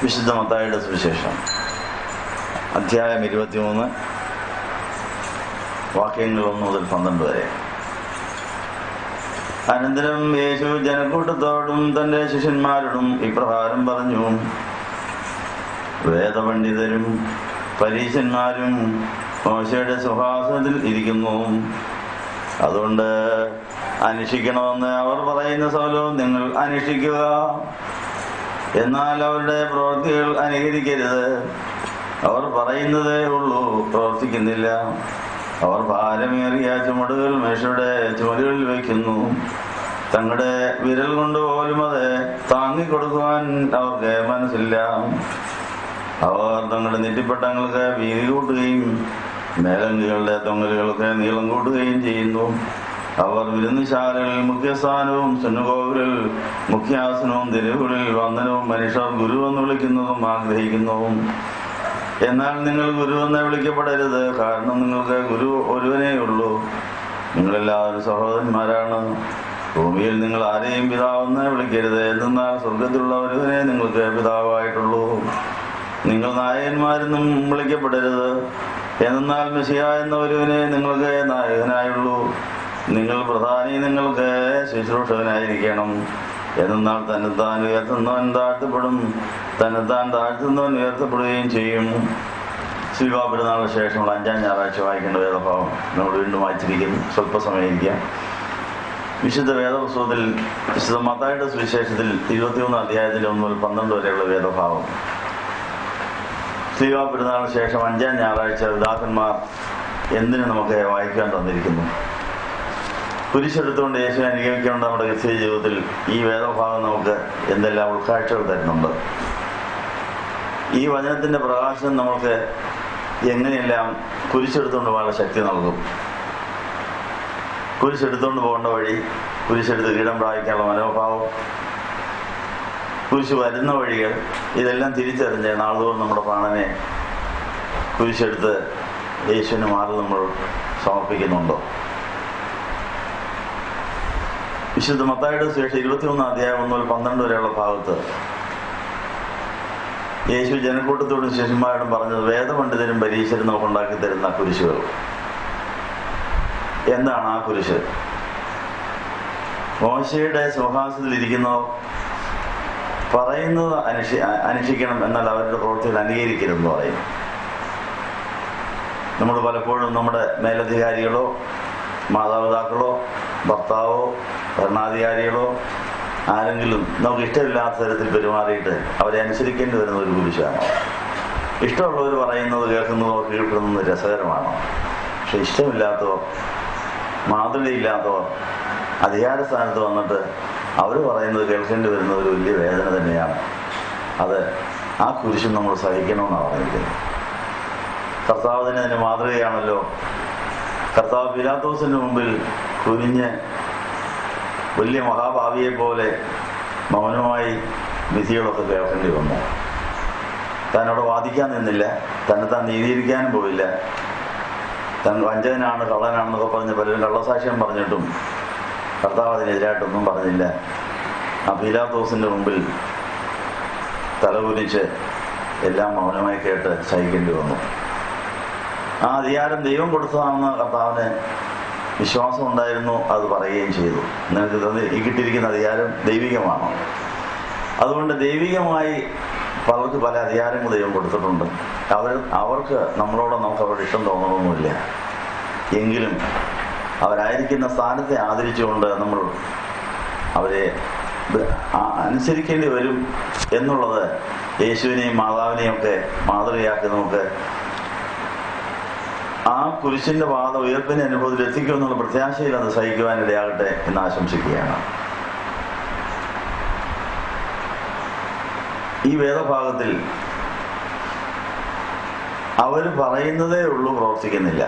വിശുദ്ധ മത്തായിയുടെ സുവിശേഷം അധ്യായം 23 വാക്യങ്ങൾ 1 മുതൽ 12 വരെ. അനന്തരം യേശു ജനക്കൂട്ടത്തോടും തന്റെ ശിഷ്യന്മാരോടും ഇപ്രകാരം പറഞ്ഞു: വേദപണ്ഡിതരും പരീശന്മാരും മോശയുടെ സിംഹാസനത്തിൽ ഇരിക്കുന്നു. അതുകൊണ്ട് അന്വേഷിക്കണമെന്ന് അവർ പറയുന്ന സകലവും നിങ്ങൾ അന്വേഷിക്കുക. എന്നാൽ അവരുടെ പ്രവൃത്തികൾ അനുകരിക്കരുത്. അവർ പറയുന്നതേ ഉള്ളൂ, പ്രവർത്തിക്കുന്നില്ല. അവർ ഭാരമേറിയ ചുമടുകൾ മേശയുടെ ചുമലുകളിൽ വയ്ക്കുന്നു. തങ്ങളുടെ വിരൽ കൊണ്ട് പോലും അത് താങ്ങിക്കൊടുക്കുവാൻ അവർക്ക് മനസ്സില്ല. അവർ തങ്ങളുടെ നെറ്റിപ്പട്ടങ്ങൾക്ക് വീതി കൂട്ടുകയും മേലങ്കികളുടെ തൊങ്ങലുകൾക്ക് നീളം കൂട്ടുകയും ചെയ്യുന്നു. അവർ വിരുന്നുശാലകളിൽ മുഖ്യസ്ഥാനവും സുന്നഗോഗുകളിൽ മുഖ്യാസനവും തെരുവുകളിൽ വന്ദനവും മനുഷ്യർ ഗുരുവെന്ന് വിളിക്കുന്നതും ആഗ്രഹിക്കുന്നു. എന്നാൽ നിങ്ങൾ ഗുരുവെന്ന് വിളിക്കപ്പെടരുത്, കാരണം നിങ്ങൾക്ക് ഗുരു ഒരുവനേ ഉള്ളൂ. നിങ്ങളെല്ലാവരും സഹോദരന്മാരാണ്. ഭൂമിയിൽ നിങ്ങൾ ആരെയും പിതാവെന്ന് വിളിക്കരുത്, എന്നാൽ സ്വർഗത്തിലുള്ള ഒരുവനെ നിങ്ങൾക്ക് പിതാവായിട്ടുള്ളൂ. നിങ്ങൾ നായകന്മാരെന്നും വിളിക്കപ്പെടരുത്, എന്നാൽ മെസ്സിഹ എന്ന ഒരുവനെ നിങ്ങൾക്ക് നായകനായുള്ളൂ. നിങ്ങൾ പ്രധാനി, നിങ്ങൾക്ക് ശുശ്രൂഷകനായിരിക്കണം. എന്നാൽ തന്നെത്താൻ ഉയർത്തുന്നവൻ താഴ്ത്തപ്പെടും, തന്നെത്താൻ താഴ്ത്തുന്നവൻ ഉയർത്തപ്പെടുകയും ചെയ്യും. ശിൽവാ പെരുന്നാളിന് ശേഷമുള്ള 5-ാം ഞായറാഴ്ച വായിക്കേണ്ട വേദഭാവം നമ്മൾ വീണ്ടും വായിച്ചിരിക്കുന്നു. സ്വല്പസമയം ഇരിക്കാം. വിശുദ്ധ വേദപുസ്തകത്തിൽ വിശുദ്ധ മത്തായിയുടെ സുവിശേഷത്തിൽ 21 അധ്യായത്തിൽ 1 മുതൽ 12 വരെയുള്ള വേദഭാവം. ശിൽവാ പെരുന്നാളിന് ശേഷം 5-ാം ഞായറാഴ്ച പിതാക്കന്മാർ എന്തിനു നമുക്ക് വായിക്കാൻ തന്നിരിക്കുന്നു? കുരിശെടുത്തുകൊണ്ട് യേശുവിനെ അനുഗമിക്കേണ്ട നമ്മുടെ ക്രിസ്തീയ ജീവിതത്തിൽ ഈ വേദഭാഗം നമുക്ക് എന്തെല്ലാം ഉൾക്കാഴ്ചകൾ തരുന്നുണ്ട്? ഈ വചനത്തിന്റെ പ്രകാശനം നമുക്ക് എങ്ങനെയെല്ലാം കുരിശെടുത്തുകൊണ്ട് പോകാനുള്ള ശക്തി നൽകും? കുരിശെടുത്തുകൊണ്ട് പോകേണ്ട വഴി, കുരിശെടുത്ത് കീടം പ്രാപിക്കാനുള്ള മനോഭാവം, കുരിശ് വരുന്ന വഴികൾ, ഇതെല്ലാം തിരിച്ചറിഞ്ഞ് നാളുതോറും നമ്മുടെ പ്രാണനെ കുരിശെടുത്ത് യേശുവിന് മാറി നമ്മൾ സമർപ്പിക്കുന്നുണ്ടോ? വിശുദ്ധ മത്തായിയുടെ സുവിശേഷം 21 അധ്യായം 1 മുതൽ 12 വരെയുള്ള ഭാഗത്ത് യേശു ജനക്കൂട്ടത്തോടും ശിഷ്യന്മാരോടും പറഞ്ഞത് വേദപണ്ഡിതരും പരീശരും നമുക്ക് ഉണ്ടാക്കി തരുന്ന കുരിശുകൾ. എന്താണ് ആ കുരിശ്? മോശയുടെ സിംഹാസനത്തിൽ ഇരിക്കുന്നവർ പറയുന്നത് അനുഷ്ഠിക്കണം, എന്നാൽ അവരുടെ പ്രവൃത്തികൾ അനുകരിക്കരുതെന്ന് പറയും. നമ്മൾ പലപ്പോഴും നമ്മുടെ മേലധികാരികളോ മാതാപിതാക്കളോ ഭർത്താവോ ഭരണാധികാരികളോ ആരെങ്കിലും നമുക്ക് ഇഷ്ടമില്ലാത്ത തരത്തിൽ പെരുമാറിയിട്ട് അവരെ അനുസരിക്കേണ്ടി വരുന്ന ഒരു കുരിശാണോ? ഇഷ്ടമുള്ളവർ പറയുന്നത് കേൾക്കുന്നതോ കീഴ്പ്പെടുന്നത് രസകരമാണോ? പക്ഷെ ഇഷ്ടമില്ലാത്തവർ, മാതൃകയില്ലാത്തവർ അധികാര സ്ഥാനത്ത് വന്നിട്ട് അവർ പറയുന്നത് കേൾക്കേണ്ടി വരുന്ന ഒരു വലിയ വേദന തന്നെയാണ്. അത് ആ കുരിശും നമ്മൾ സഹിക്കണമെന്നാണ് പറഞ്ഞിരിക്കുന്നത്. കർത്താവ് തന്നെ അതിന് മാതൃകയാണല്ലോ. കർത്താവ് പിലാത്തോസിന്റെ മുമ്പിൽ കുനിഞ്ഞ് വലിയ മഹാഭാവിയെ പോലെ മൗനമായി വിധികളൊക്കെ കേൾക്കേണ്ടി വന്നു. താനോട് വാദിക്കാൻ നിന്നില്ല, താൻ നീതീകരിക്കാനും പോയില്ല. താൻ വഞ്ചകനാണ്, കള്ളനാണെന്നൊക്കെ പറഞ്ഞ് പലരും കള്ളസാക്ഷ്യം പറഞ്ഞിട്ടും കർത്താവ് അതിനെതിരായിട്ടൊന്നും പറഞ്ഞില്ല. ആ പിലാത്തോസിന്റെ മുമ്പിൽ തലകുനിച്ച് എല്ലാം മൗനമായി കേട്ട് സഹിക്കേണ്ടി വന്നു. ആ അധികാരം ദൈവം കൊടുത്തതാണെന്ന് കർത്താവിന് വിശ്വാസം ഉണ്ടായിരുന്നു, അത് പറയുകയും ചെയ്തു. നിങ്ങൾക്ക് ഈ കിട്ടിയിരിക്കുന്ന അധികാരം ദൈവികമാണ്. അതുകൊണ്ട് ദൈവികമായി പലർക്ക് പല അധികാരങ്ങൾ ദൈവം കൊടുത്തിട്ടുണ്ട്. അവർക്ക് നമ്മളോട് നമുക്ക് അവരുടെ ഇഷ്ടം തോന്നണമെന്നില്ല. എങ്കിലും അവരായിരിക്കുന്ന സ്ഥാനത്തെ ആദരിച്ചുകൊണ്ട് നമ്മൾ അവരെ അനുസരിക്കേണ്ടി വരും എന്നുള്ളത് യേശുവിനെയും മാതാവിനെയും ഒക്കെ മാതൃകയാക്കി നമുക്ക് ആ കുരിശിന്റെ പാത ഉയർപ്പിന്റെ അനുഭവത്തിൽ എത്തിക്കുമെന്നുള്ള പ്രത്യാശയിൽ അത് സഹിക്കുവാനിടയാകട്ടെ എന്ന് ആശംസിക്കുകയാണ്. ഈ വേദഭാഗത്തിൽ അവർ പറയുന്നതേ ഉള്ളൂ, പ്രവർത്തിക്കുന്നില്ല.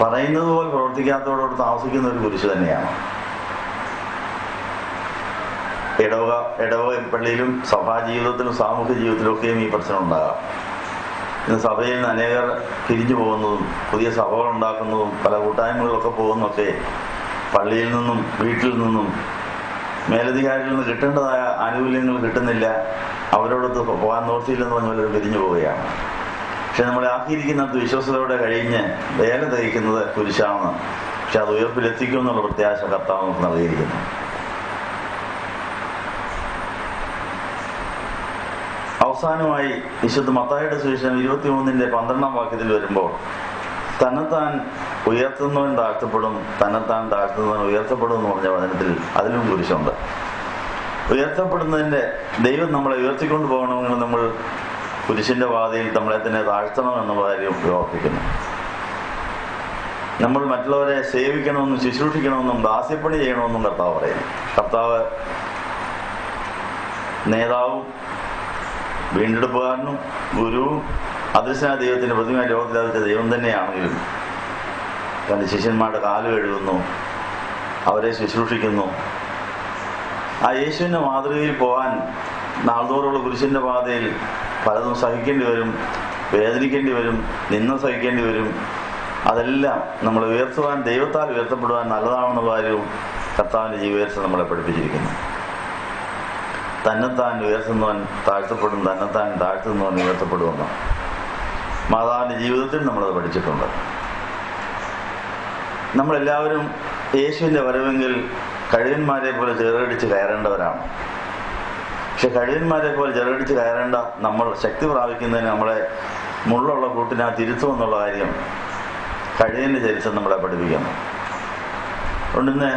പറയുന്നത് പോലെ പ്രവർത്തിക്കാത്തവരോട് താമസിക്കുന്ന ഒരു കുരിശ് തന്നെയാണ്. ഇടവക പള്ളിയിലും സഭാ ജീവിതത്തിലും സാമൂഹ്യ ജീവിതത്തിലും ഒക്കെയും ഈ പ്രശ്നം ഉണ്ടാകാം. ഇന്ന് സഭയിൽ നിന്ന് അനേകർ പിരിഞ്ഞു പോകുന്നതും പുതിയ സഭകൾ ഉണ്ടാക്കുന്നതും പല കൂട്ടായ്മകളിലൊക്കെ പോകുന്നതൊക്കെ പള്ളിയിൽ നിന്നും വീട്ടിൽ നിന്നും മേലധികാരികളിൽ നിന്ന് കിട്ടേണ്ടതായ ആനുകൂല്യങ്ങൾ കിട്ടുന്നില്ല, അവരോടൊത്ത് പോകാൻ നോർത്തിയില്ലെന്ന് പറഞ്ഞ പിരിഞ്ഞു പോവുകയാണ്. പക്ഷെ നമ്മളെ ആക്കിയിരിക്കുന്നത് വിശ്വസതയോടെ കഴിഞ്ഞ് വേല തയ്ക്കുന്നത് കുരിശാണ്. പക്ഷെ അത് ഉയർപ്പിലെത്തിക്കും എന്നുള്ള പ്രത്യാശ കർത്താവ് നമുക്ക് നൽകിയിരിക്കുന്നു. അവസാനമായി വിശുദ്ധ മത്തായിയുടെ സുവിശേഷം 23:12 വരുമ്പോൾ തന്നെത്താൻ ഉയർത്തുന്നവൻ താഴ്ത്തപ്പെടും, തന്നെത്താൻ താഴ്ത്തുന്നവൻ ഉയർത്തപ്പെടും എന്ന് പറഞ്ഞ വചനത്തിൽ അതിലും കുരിശുണ്ട്. ഉയർത്തപ്പെടുന്നതിന്റെ ദൈവം നമ്മളെ ഉയർത്തിക്കൊണ്ട് പോകണമെങ്കിൽ നമ്മൾ കുരിശിന്റെ പാതയിൽ നമ്മളെ തന്നെ താഴ്ത്തണം എന്നുള്ള കാര്യം ഓർപ്പിക്കുന്നു. നമ്മൾ മറ്റുള്ളവരെ സേവിക്കണമെന്നും ശുശ്രൂഷിക്കണമെന്നും ദാസ്യപ്പണി ചെയ്യണമെന്നും കർത്താവ് പറയുന്നു. കർത്താവ് നേതാവും വീണ്ടെടുപ്പുകാരനും ഗുരുവും അദൃശ്യനായ ദൈവത്തിന്റെ പ്രതിമ ലോകത്തിലാവിച്ച ദൈവം തന്നെയാണെങ്കിലും തന്റെ ശിഷ്യന്മാരുടെ കാല് കഴുകുന്നു, അവരെ ശുശ്രൂഷിക്കുന്നു. ആ യേശുവിന്റെ മാതൃകയിൽ പോകാൻ നാൾതോറുള്ള കുരിശിന്റെ പാതയിൽ പലതും സഹിക്കേണ്ടി വരും, വേദനിക്കേണ്ടി വരും, നിന്ന സഹിക്കേണ്ടി വരും. അതെല്ലാം നമ്മളെ ഉയർത്തുവാൻ, ദൈവത്താൽ ഉയർത്തപ്പെടുവാൻ നല്ലതാണെന്നുള്ള കാര്യവും കർത്താവിന്റെ ജീവിതത്തിൽ നമ്മളെ പഠിപ്പിച്ചിരിക്കുന്നു. തന്നെത്താൻ ഉയർത്തുന്നവൻ താഴ്ത്തപ്പെടും, തന്നെത്താൻ താഴ്ത്തുന്നവൻ ഉയർത്തപ്പെടുമെന്ന് മാതാവിന്റെ ജീവിതത്തിൽ നമ്മളത് പഠിച്ചിട്ടുണ്ട്. നമ്മളെല്ലാവരും യേശുവിന്റെ വരവെങ്കിൽ കഴുകന്മാരെ പോലെ ചിറകടിച്ച് കയറേണ്ടവരാണ്. പക്ഷെ കഴുകന്മാരെ പോലെ ചിറകടിച്ച് കയറേണ്ട നമ്മൾ ശക്തി പ്രാപിക്കുന്നതിന് നമ്മളെ മുള്ളുള്ള കൂട്ടിനകത്ത് ഇരുത്തുമെന്നുള്ള കാര്യം കഴുകന്റെ ചരിത്രം നമ്മളെ പഠിപ്പിക്കുന്നു. അതുകൊണ്ട്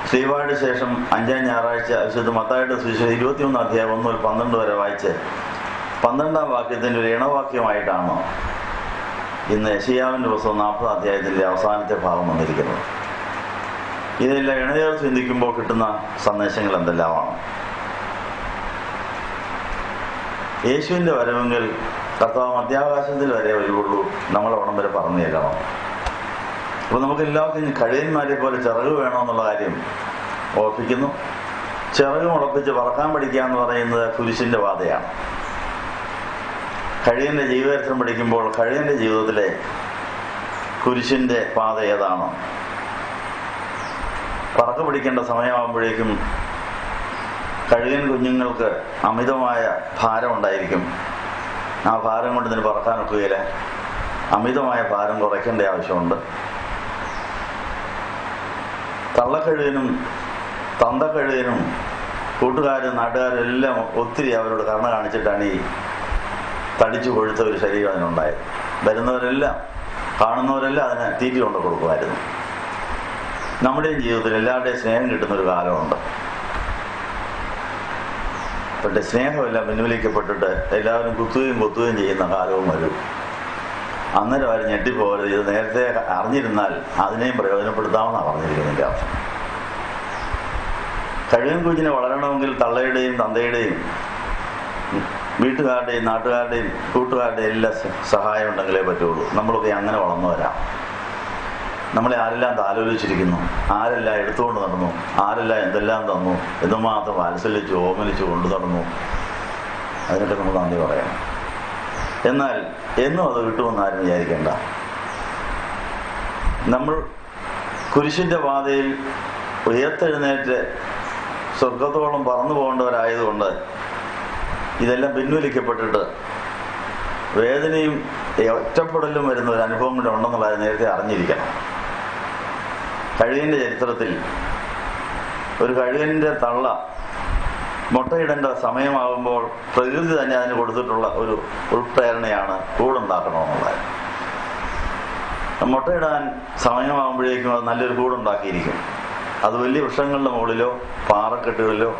ശ്രീവായുടെ ശേഷം 5-ാം ഞായറാഴ്ച വിശുദ്ധ മത്തായിയുടെ സുവിശേഷം 21:1-12 വരെ വായിച്ച് 12-ാം വാക്യത്തിന്റെ ഒരു ഇണവാക്യമായിട്ടാണ് ഇന്ന് യെശയ്യാവിന്റെ പുസ്തകം 40-ാം അധ്യായത്തിന്റെ അവസാനത്തെ ഭാഗം വന്നിരിക്കുന്നത്. ഇതെല്ലാം ഇണചേർത്ത് ചിന്തിക്കുമ്പോൾ കിട്ടുന്ന സന്ദേശങ്ങൾ എന്തെല്ലാമാണ്? യേശുവിന്റെ വരവെങ്കിൽ കർത്താവ് മധ്യാകാശത്തിൽ വരെ വരുള്ളൂ, നമ്മളവിടം വരെ പറഞ്ഞു തരണം. അപ്പൊ നമുക്ക് എല്ലാവർക്കും കഴുകന്മാരെ പോലെ ചിറക് വേണമെന്നുള്ള കാര്യം ഓർപ്പിക്കുന്നു. ചിറക് മുളപ്പിച്ച് പറക്കാൻ പഠിക്കുക എന്ന് പറയുന്നത് കുരിശിന്റെ പാതയാണ്. കഴുകന്റെ ജീവചരിത്രം പഠിക്കുമ്പോൾ കഴുകന്റെ ജീവിതത്തിലെ കുരിശിന്റെ പാത ഏതാണ്? പറക്ക പിടിക്കേണ്ട സമയമാകുമ്പോഴേക്കും കഴുകൻ കുഞ്ഞുങ്ങൾക്ക് അമിതമായ ഭാരം ഉണ്ടായിരിക്കും. ആ ഭാരം കൊണ്ട് ഇതിന് പറക്കാനൊക്കുകയില്ല. അമിതമായ ഭാരം കുറയ്ക്കേണ്ട ആവശ്യമുണ്ട്. തള്ളക്കഴുകനും തന്തക്കഴുകനും കൂട്ടുകാരും നാട്ടുകാരും എല്ലാം ഒത്തിരി അവരോട് കരുണ കാണിച്ചിട്ടാണ് ഈ തടിച്ചു കൊഴുത്ത ഒരു ശരീരം അതിനുണ്ടായത്. വരുന്നവരെല്ലാം കാണുന്നവരെല്ലാം അതിനെ തീറ്റി കൊണ്ട് കൊടുക്കുമായിരുന്നു. നമ്മുടെയും ജീവിതത്തിൽ എല്ലാവരുടെയും സ്നേഹം കിട്ടുന്നൊരു കാലമുണ്ട്. പക്ഷേ സ്നേഹമെല്ലാം പിൻവലിക്കപ്പെട്ടിട്ട് എല്ലാവരും കുത്തുകയും ചെയ്യുന്ന കാലവും വരും. അന്നേരം ആരും ഞെട്ടിപ്പോകരുത്. ഇത് നേരത്തെ അറിഞ്ഞിരുന്നാൽ അതിനെയും പ്രയോജനപ്പെടുത്താമെന്നാണ് പറഞ്ഞിരിക്കുന്നതിൻ്റെ അർത്ഥം. കഴുകൻ കുഞ്ഞിനെ വളരണമെങ്കിൽ തള്ളയുടെയും തന്തയുടെയും വീട്ടുകാരുടെയും നാട്ടുകാരുടെയും കൂട്ടുകാരുടെയും എല്ലാ സഹായം ഉണ്ടെങ്കിലേ പറ്റുള്ളൂ. നമ്മളൊക്കെ അങ്ങനെ വളർന്നു വരാം. നമ്മളെ ആരെല്ലാം താലോലിച്ചിരിക്കുന്നു, ആരെല്ലാം എടുത്തുകൊണ്ട് നടന്നു, ആരെല്ലാം എന്തെല്ലാം തന്നു, എന്തുമാത്രം വാത്സല്യച്ചു ഓമനിച്ചു കൊണ്ടു നടന്നു, അതിനൊക്കെ നമ്മൾ നന്ദി പറയണം. എന്നാൽ എന്നും അത് കിട്ടുമെന്ന് ആരും വിചാരിക്കേണ്ട. നമ്മൾ കുരിശിന്റെ പാതയിൽ ഉയർത്തെഴുന്നേറ്റ് സ്വർഗത്തോളം പറന്നു പോകേണ്ടവരായതുകൊണ്ട് ഇതെല്ലാം പിൻവലിക്കപ്പെട്ടിട്ട് വേദനയും ഒറ്റപ്പെടലും വരുന്ന ഒരു അനുഭവം കൂടെ ഉണ്ടെന്നുള്ളത് നേരത്തെ അറിഞ്ഞിരിക്കണം. കഴുകന്റെ ചരിത്രത്തിൽ ഒരു കഴുകന്റെ തള്ള മുട്ടയിടേണ്ട സമയമാകുമ്പോൾ പ്രകൃതി തന്നെ അതിന് കൊടുത്തിട്ടുള്ള ഒരു ഉൾപ്രേരണയാണ് കൂടുണ്ടാക്കണമെന്നുള്ളത്. മുട്ടയിടാൻ സമയമാകുമ്പോഴേക്കും അത് നല്ലൊരു കൂടുണ്ടാക്കിയിരിക്കും. അത് വലിയ വൃക്ഷങ്ങളുടെ മുകളിലോ പാറക്കെട്ടുകളിലോ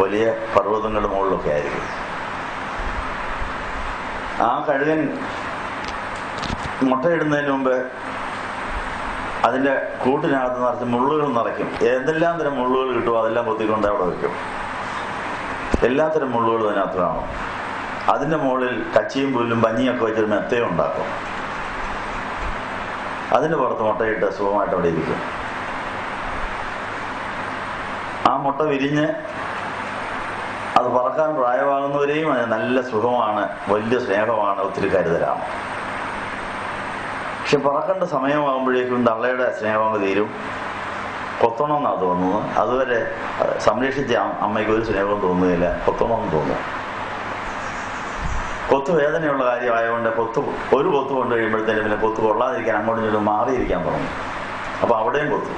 വലിയ പർവ്വതങ്ങളുടെ മുകളിലൊക്കെ ആയിരിക്കും. ആ കഴുകൻ മുട്ടയിടുന്നതിന് മുമ്പ് അതിൻ്റെ കൂട്ടിനകത്ത് നിറച്ച് മുള്ളുകൾ നിറയ്ക്കും. ഏതെല്ലാം തരം മുള്ളുകൾ കിട്ടുമോ അതെല്ലാം കൊത്തിക്കൊണ്ട് അവിടെ വയ്ക്കും. എല്ലാത്തരം മുള്ളുകളും അതിനകത്ത് കാണും. അതിൻ്റെ മുകളിൽ കച്ചിയും പുല്ലും പഞ്ഞിയൊക്കെ വെച്ചൊരു മെത്തയും ഉണ്ടാക്കും. അതിന് പുറത്ത് മുട്ടയിട്ട് സുഖമായിട്ട് അവിടെ ഇരിക്കും. ആ മുട്ട വിരിഞ്ഞ് അത് പറക്കാൻ പ്രായമാകുന്നവരെയും അത് നല്ല സുഖമാണ്, വലിയ സ്നേഹമാണ്, ഒത്തിരി കരുതലാണ്. പക്ഷെ പറക്കേണ്ട സമയമാകുമ്പോഴേക്കും തള്ളയുടെ സ്നേഹം തീരും. കൊത്തണമെന്നാണ് തോന്നുന്നത്. അതുവരെ സംരക്ഷിച്ച അമ്മയ്ക്ക് ഒരു സ്നേഹവും തോന്നുകയില്ല, കൊത്തണമെന്ന് തോന്നുന്നു. കൊത്ത് വേദനയുള്ള കാര്യമായതുകൊണ്ട് ഒരു കൊത്ത് കൊണ്ട് കഴിയുമ്പോഴത്തേനും പിന്നെ കൊത്ത് കൊള്ളാതിരിക്കാൻ അങ്ങോട്ടും ചുറ്റും മാറിയിരിക്കാൻ തുടങ്ങും. അപ്പോൾ അവിടെയും കൊത്തു.